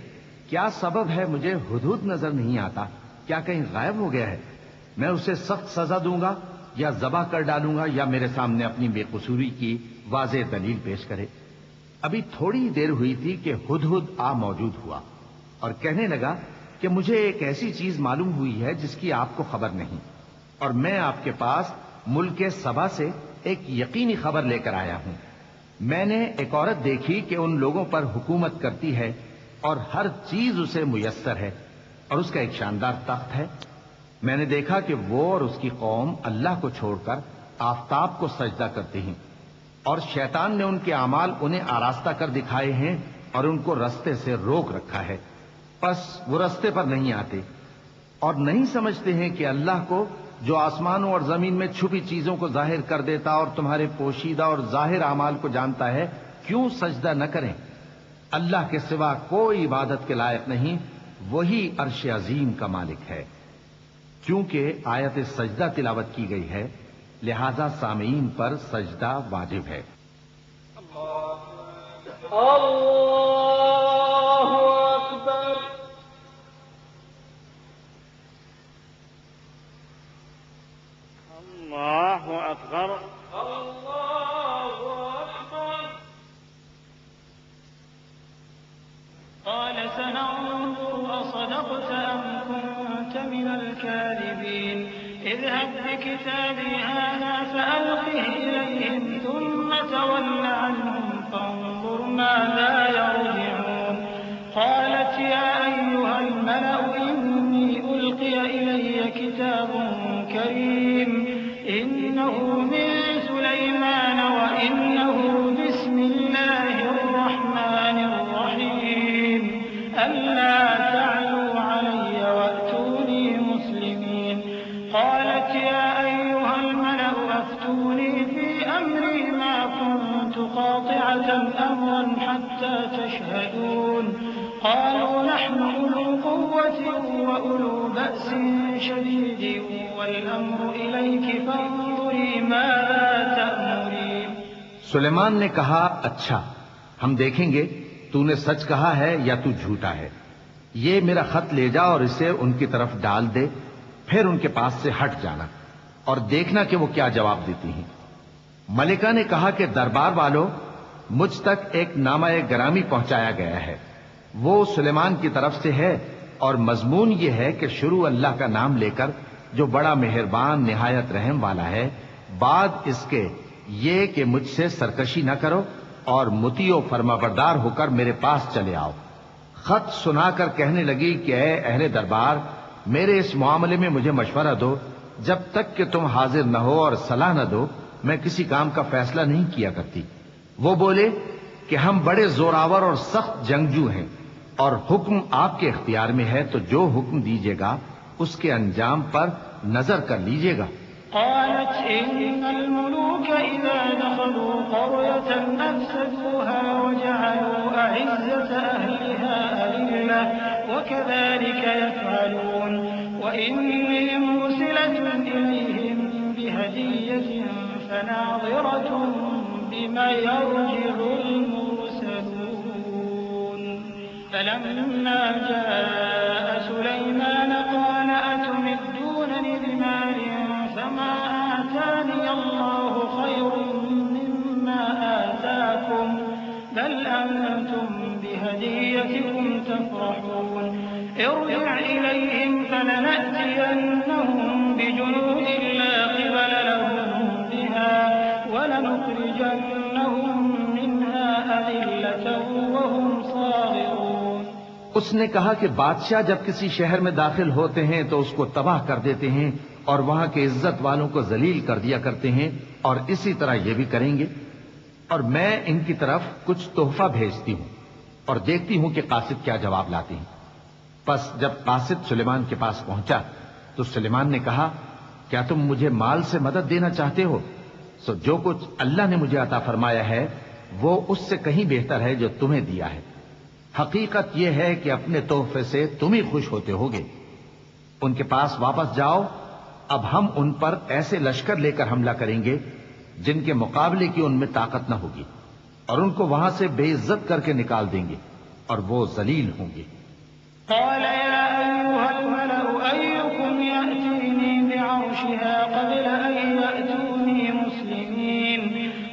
کیا سبب ہے مجھے ہدہد نظر نہیں آتا، کیا کہیں غائب ہو گیا ہے؟ میں اسے سخت سزا دوں گا یا ذبح کر ڈالوں گا یا میرے سامنے اپنی بے قصوری کی واضح دلیل پیش کرے۔ ابھی تھوڑی دیر ہوئی تھی کہ ہدہد آ موجود ہوا اور کہنے لگا کہ مجھے ایک ایسی چیز معلوم ہوئی ہے جس کی آپ کو خبر نہیں، اور میں آپ کے پاس ملک سبا سے ایک یقینی خبر لے کر آیا ہوں۔ میں نے ایک عورت دیکھی کہ ان لوگوں پر حکومت کرتی ہے اور ہر چیز اسے میسر ہے، اور اس کا ایک شاندار تخت ہے۔ میں نے دیکھا کہ وہ اور اس کی قوم اللہ کو چھوڑ کر آفتاب کو سجدہ کرتے ہیں، اور شیطان نے ان کے اعمال انہیں آراستہ کر دکھائے ہیں اور ان کو رستے سے روک رکھا ہے، پس وہ رستے پر نہیں آتے اور نہیں سمجھتے ہیں کہ اللہ کو جو آسمانوں اور زمین میں چھپی چیزوں کو ظاہر کر دیتا اور تمہارے پوشیدہ اور ظاہر اعمال کو جانتا ہے، کیوں سجدہ نہ کریں؟ اللہ کے سوا کوئی عبادت کے لائق نہیں، وہی عرش عظیم کا مالک ہے۔ چونکہ آیت سجدہ تلاوت کی گئی ہے لہذا سامعین پر سجدہ واجب ہے۔ اللہ اکبر۔ اللہ اکبر۔ اللہ اکبر۔ قال سننظر أصدقت أم كنت من الكاذبين اذهب بكتابي هذا فألقه إليهم ثم تول عنهم فانظر ماذا يرجعون قالت يا أيها الملأ إني ألقي إلي كتاب كريم إنه من سليمان وإنه بسم الله الرحمن الرحيم ألا تعلوا علي وأتوني مسلمين قالت يا أيها الملأ أفتوني في أمري ما كنت قاطعة أمرا حتى تشهدون قالوا نحن أولو قوة وأولو بأس شديد والأمر إليك فانظري ماذا تأمرين۔ سلیمان نے کہا اچھا ہم دیکھیں گے تو نے سچ کہا ہے یا تو جھوٹا ہے، یہ میرا خط لے جا اور اسے ان کی طرف ڈال دے، پھر ان کے پاس سے ہٹ جانا اور دیکھنا کہ وہ کیا جواب دیتی ہیں۔ ملکہ نے کہا کہ دربار والوں مجھ تک ایک نامہ گرامی پہنچایا گیا ہے، وہ سلیمان کی طرف سے ہے اور مضمون یہ ہے کہ شروع اللہ کا نام لے کر جو بڑا مہربان نہایت رحم والا ہے، بعد اس کے یہ کہ مجھ سے سرکشی نہ کرو اور مطیع و فرما بردار ہو کر میرے پاس چلے آؤ۔ خط سنا کر کہنے لگی کہ اے اہل دربار میرے اس معاملے میں مجھے مشورہ دو، جب تک کہ تم حاضر نہ ہو اور صلاح نہ دو میں کسی کام کا فیصلہ نہیں کیا کرتی۔ وہ بولے کہ ہم بڑے زوراور اور سخت جنگجو ہیں اور حکم آپ کے اختیار میں ہے، تو جو حکم دیجیے گا اس کے انجام پر نظر کر لیجیے گا۔ قالت إن الملوك إذا دخلوا قرية أفسدوها وجعلوا أعزة أهلها أذلة وكذلك يفعلون وإني مرسلة إليهم بهدية فناظرة بما يرجع المرسلون فلما جاء سليمان قال أتمدونني بمال فما آتاني الله خير مما آتاكم بل أنتم بهديتكم تفرحون ارجع إليهم فلنأتينهم بجنود لا قبل لهم بها ولنخرجنهم منها أذلة وهم صاغرون۔ اس نے کہا کہ بادشاہ جب کسی شہر میں داخل ہوتے ہیں تو اس کو تباہ کر دیتے ہیں اور وہاں کے عزت والوں کو ذلیل کر دیا کرتے ہیں، اور اسی طرح یہ بھی کریں گے، اور میں ان کی طرف کچھ تحفہ بھیجتی ہوں اور دیکھتی ہوں کہ قاصد کیا جواب لاتے ہیں۔ پس جب قاصد سلیمان کے پاس پہنچا تو سلیمان نے کہا کیا تم مجھے مال سے مدد دینا چاہتے ہو؟ سو جو کچھ اللہ نے مجھے عطا فرمایا ہے وہ اس سے کہیں بہتر ہے جو تمہیں دیا ہے۔ حقیقت یہ ہے کہ اپنے تحفے سے تم ہی خوش ہوتے ہوگے۔ ان کے پاس واپس جاؤ، اب ہم ان پر ایسے لشکر لے کر حملہ کریں گے جن کے مقابلے کی ان میں طاقت نہ ہوگی، اور ان کو وہاں سے بے عزت کر کے نکال دیں گے اور وہ ذلیل ہوں گے۔ قال يا أيها الملأ أيكم يأتيني بعرشها قبل أن يأتوني مسلمين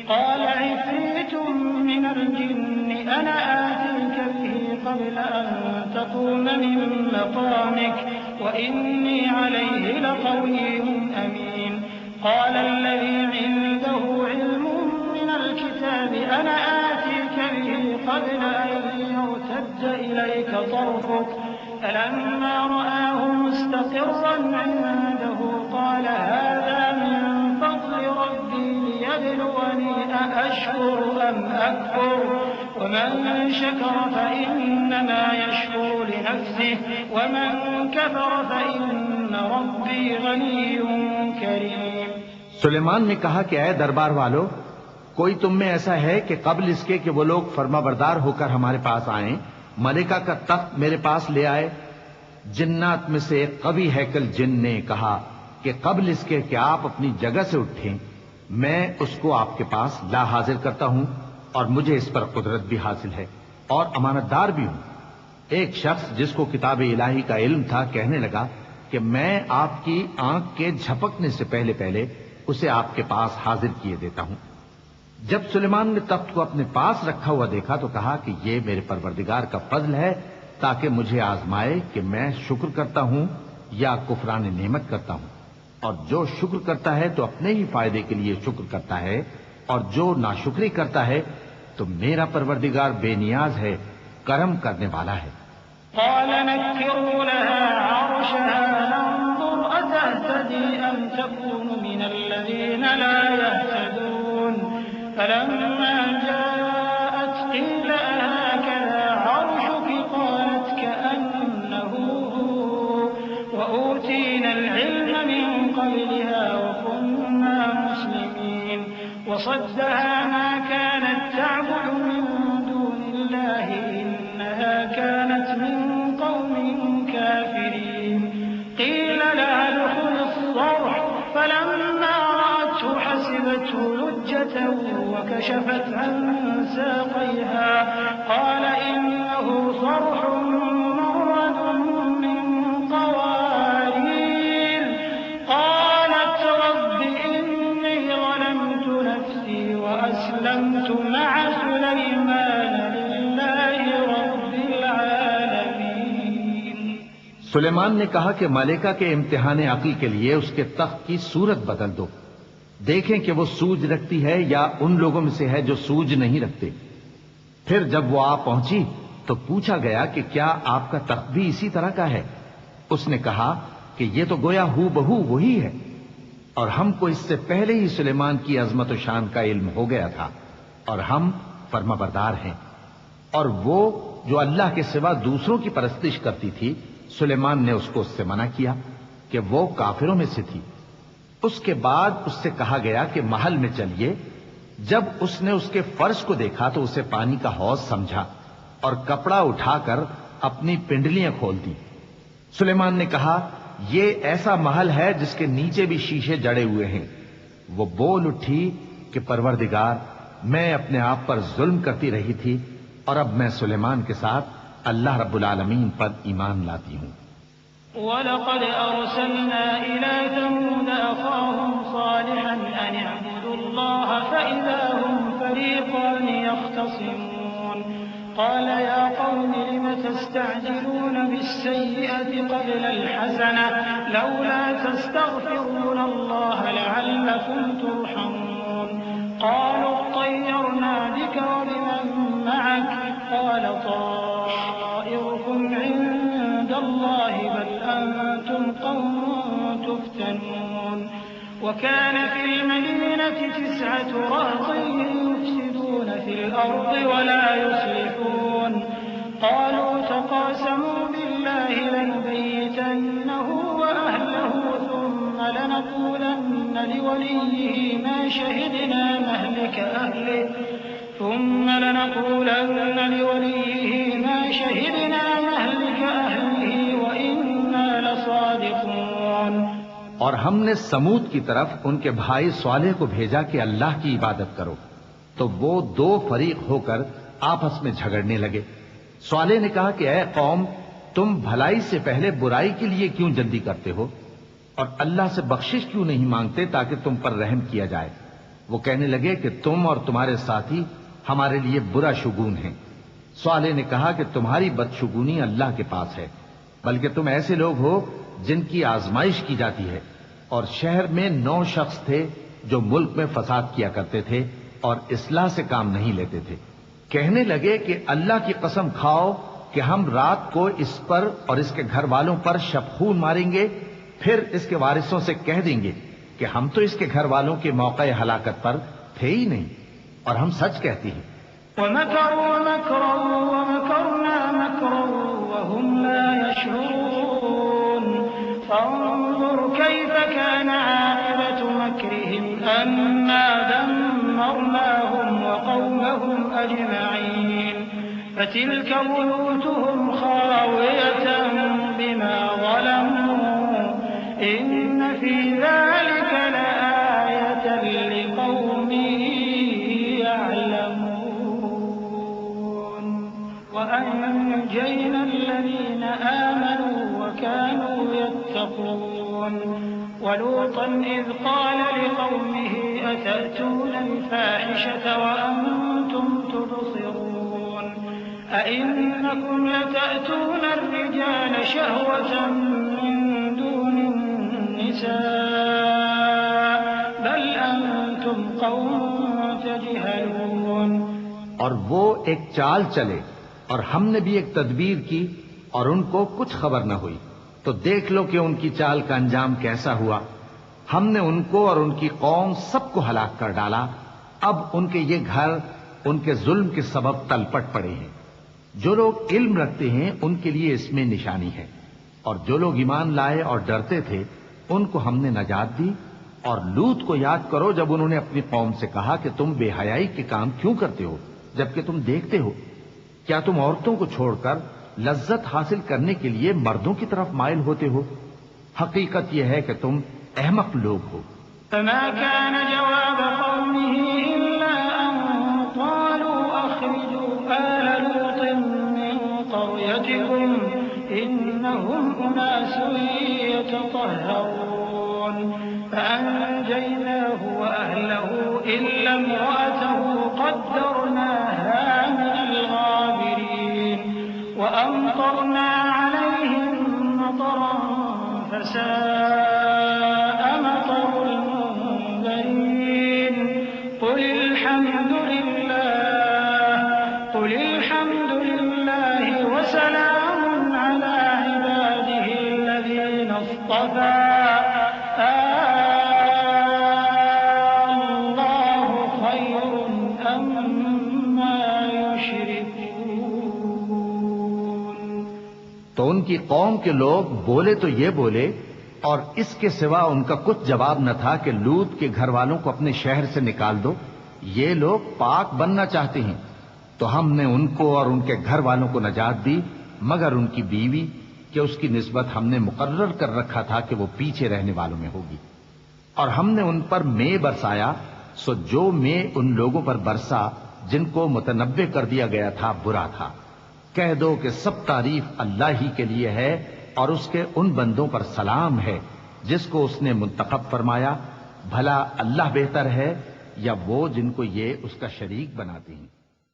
قال عفريت من الجن أنا آتيك به قبل أن تقوم من مقامك وإني عليه لقوي أمين قال الذي عنده علم من الكتاب أنا آتيك به قبل أن يرتد إليك طرفك فلما رآه مستقرا عنده قال هذا من فضل ربي ليبلوني أأشكر أم أكفر ومن شكر فإنما يشكر لنفسه ومن كفر فإن ربي غني كريم۔ سلیمان نے کہا کہ اے دربار والو، کوئی تم میں ایسا ہے کہ قبل اس کے کہ وہ لوگ فرما بردار ہو کر ہمارے پاس آئیں ملکہ کا تخت میرے پاس لے آئے؟ جنات میں سے ایک قوی ہیکل جن نے کہا کہ قبل اس کے کہ آپ اپنی جگہ سے اٹھیں میں اس کو آپ کے پاس لا حاضر کرتا ہوں، اور مجھے اس پر قدرت بھی حاصل ہے اور امانت دار بھی ہوں۔ ایک شخص جس کو کتاب الہی کا علم تھا کہنے لگا کہ میں آپ کی آنکھ کے جھپکنے سے پہلے پہلے اسے آپ کے پاس حاضر کیے دیتا ہوں۔ جب سلیمان نے تخت کو اپنے پاس رکھا ہوا دیکھا تو کہا کہ یہ میرے پروردگار کا فضل ہے تاکہ مجھے آزمائے کہ میں شکر کرتا ہوں یا کفران نعمت کرتا ہوں، اور جو شکر کرتا ہے تو اپنے ہی فائدے کے لیے شکر کرتا ہے، اور جو ناشکری کرتا ہے تو میرا پروردگار بے نیاز ہے، کرم کرنے والا ہے۔ قال نكروا لها عرشها ننظر أتهتدي أم تكون من الذين لا يهتدون فلما جاءت قيل أهكذا عرشك قالت كأنه هو وأوتينا العلم من قبلها وكنا مسلمين وصدها ما كانت تعبد من دون الله إنها كانت من قوم كافرين قيل لها ادخل الصرح فلما رأته حسبته لجة وكشفت عن ساقيها قال إنه صرح ممرد من قوارير قالت رب إني ظلمت نفسي وأسلمت مع سليمان لله رب العالمين۔ سلیمان نے کہا کہ ملکہ کے امتحان عقل کے لیے اس کے تخت کی صورت بدل دو، دیکھیں کہ وہ سوج رکھتی ہے یا ان لوگوں میں سے ہے جو سوج نہیں رکھتے۔ پھر جب وہ آ پہنچی تو پوچھا گیا کہ کیا آپ کا تخت بھی اسی طرح کا ہے؟ اس نے کہا کہ یہ تو گویا ہو بہو وہی ہے، اور ہم کو اس سے پہلے ہی سلیمان کی عظمت و شان کا علم ہو گیا تھا، اور ہم فرما بردار ہیں۔ اور وہ جو اللہ کے سوا دوسروں کی پرستش کرتی تھی، سلیمان نے اس کو اس سے منع کیا کہ وہ کافروں میں سے تھی۔ اس کے بعد اس سے کہا گیا کہ محل میں چلیے۔ جب اس نے اس کے فرش کو دیکھا تو اسے پانی کا حوض سمجھا اور کپڑا اٹھا کر اپنی پنڈلیاں کھول دی۔ سلیمان نے کہا یہ ایسا محل ہے جس کے نیچے بھی شیشے جڑے ہوئے ہیں۔ وہ بول اٹھی کہ پروردگار، میں اپنے آپ پر ظلم کرتی رہی تھی، اور اب میں سلیمان کے ساتھ اللہ رب العالمین پر ایمان لاتی ہوں۔ وَلَقَدْ أَرْسَلْنَا إِلَى ثَمُودَ أَخَاهُمْ صَالِحًا أَنِ اعْبُدُوا اللَّهَ فَإِذَا هُمْ فَرِيقَانِ يَخْتَصِمُونَ قَالَ يَا قَوْمِ لِمَ تَسْتَعْجِلُونَ بِالسَّيِّئَةِ قَبْلَ الْحَسَنَةِ لَوْلَا تَسْتَغْفِرُونَ اللَّهَ لَعَلَّكُمْ تُرْحَمُونَ قَالُوا اطَّيَّرْنَا بِكَ وَبِمَن مَّعَكَ قَالَ طَائِرُكُمْ عِندَ اللَّهِ بَلْ أَنتُمْ قَوْمٌ تُفْتَنُونَ وَكَانَ فِي الْمَدِينَةِ 9 رَهْطٍ يُفْسِدُونَ فِي الْأَرْضِ وَلَا يُصْلِحُونَ قَالُوا تَقَاسَمُوا بِاللَّهِ لَنُبَيِّتَنَّهُ وَأَهْلَهُ ثُمَّ لَنَقُولَنَّ لِوَلِيِّهِ مَا شَهِدْنَا مَهْلِكَ أَهْلِهِ شهدنا مهلك أهله وإنا لصادقون. اور ہم نے سمود کی طرف ان کے بھائی صالح کو بھیجا کہ اللہ کی عبادت کرو، تو وہ دو فریق ہو کر آپس میں جھگڑنے لگے. صالح نے کہا کہ اے قوم، تم بھلائی سے پہلے برائی کے لیے کیوں جلدی کرتے ہو اور اللہ سے بخشش کیوں نہیں مانگتے تاکہ تم پر رحم کیا جائے؟ وہ کہنے لگے کہ تم اور تمہارے ساتھی ہمارے لیے برا شگون ہیں. صالح نے کہا کہ تمہاری بدشگونی اللہ کے پاس ہے، بلکہ تم ایسے لوگ ہو جن کی آزمائش کی جاتی ہے. اور شہر میں 9 شخص تھے جو ملک میں فساد کیا کرتے تھے اور اصلاح سے کام نہیں لیتے تھے. کہنے لگے کہ اللہ کی قسم کھاؤ کہ ہم رات کو اس پر اور اس کے گھر والوں پر شبخون ماریں گے، پھر اس کے وارثوں سے کہہ دیں گے کہ ہم تو اس کے گھر والوں کے موقع ہلاکت پر تھے ہی نہیں، اور ہم سچ کہتی ہیں. وَمَكَرُوا مَكْرًا وَمَكَرْنَا مَكْرًا وَهُمْ لَا يَشْعُرُونَ. فَانظُرْ كَيْفَ كَانَ عَاقِبَةُ مَكْرِهِمْ أَنَّا دَمَّرْنَاهُمْ وَقَوْمَهُمْ أَجْمَعِينَ. فَتِلْكَ بُيُوتُهُمْ خَاوِيَةً بِمَا ظَلَمُوا إِنَّ فِي ذَلِكَ لَآيَةً لِقَوْمٍ يَعْلَمُونَ. وَأَنجَيْنَا الَّذِينَ آمَنُوا وَكَانُوا يَتَّقُونَ. وَلُوطًا إِذْ قَالَ لِقَوْمِهِ أَتَأْتُونَ الْفَاحِشَةَ وَأَنتُمْ تُبْصِرُونَ أَإِنَّكُمْ لَتَأْتُونَ الرِّجَالَ شَهْوَةً مِّن دُونِ النِّسَاءِ بَلْ أَنتُمْ قَوْمٌ تَجْهَلُونَ. اور وہ ایک چال چلے اور ہم نے بھی ایک تدبیر کی اور ان کو کچھ خبر نہ ہوئی، تو دیکھ لو کہ ان کی چال کا انجام کیسا ہوا. ہم نے ان کو اور ان کی قوم سب کو ہلاک کر ڈالا. اب ان کے یہ گھر ان کے ظلم کے سبب تلپٹ پڑے ہیں. جو لوگ علم رکھتے ہیں ان کے لیے اس میں نشانی ہے، اور جو لوگ ایمان لائے اور ڈرتے تھے ان کو ہم نے نجات دی. اور لوط کو یاد کرو جب انہوں نے اپنی قوم سے کہا کہ تم بے حیائی کے کام کیوں کرتے ہو جبکہ تم دیکھتے ہو؟ کیا تم عورتوں کو چھوڑ کر لذت حاصل کرنے کے لیے مردوں کی طرف مائل ہوتے ہو؟ حقیقت یہ ہے کہ تم احمق لوگ ہو. فما كان جواب قومه إلا أن قالوا أخرجوا آل لوط من قريتكم إنهم أناس يتطهرون. فأنجيناه وأهله إلا امرأته قدرناها من الغابرين. وأمطرنا عليهم مطرا فساء مطر المنذرين. قل الحمد لله وسلام على عباده الذين اصطفى. الله خير أما يشركون. تو ان کی قوم کے لوگ بولے تو یہ بولے، اور اس کے سوا ان کا کچھ جواب نہ تھا کہ لوط کے گھر والوں کو اپنے شہر سے نکال دو. یہ لوگ پاک بننا چاہتے ہیں. تو ہم نے ان کو اور ان کے گھر والوں کو نجات دی، مگر ان کی بیوی کہ اس کی نسبت ہم نے مقرر کر رکھا تھا کہ وہ پیچھے رہنے والوں میں ہوگی. اور ہم نے ان پر مے برسایا، سو جو مے ان لوگوں پر برسا جن کو متنبع کر دیا گیا تھا برا تھا. کہہ دو کہ سب تعریف اللہ ہی کے لیے ہے، اور اس کے ان بندوں پر سلام ہے جس کو اس نے منتخب فرمایا. بھلا اللہ بہتر ہے یا وہ جن کو یہ اس کا شریک بناتے ہیں؟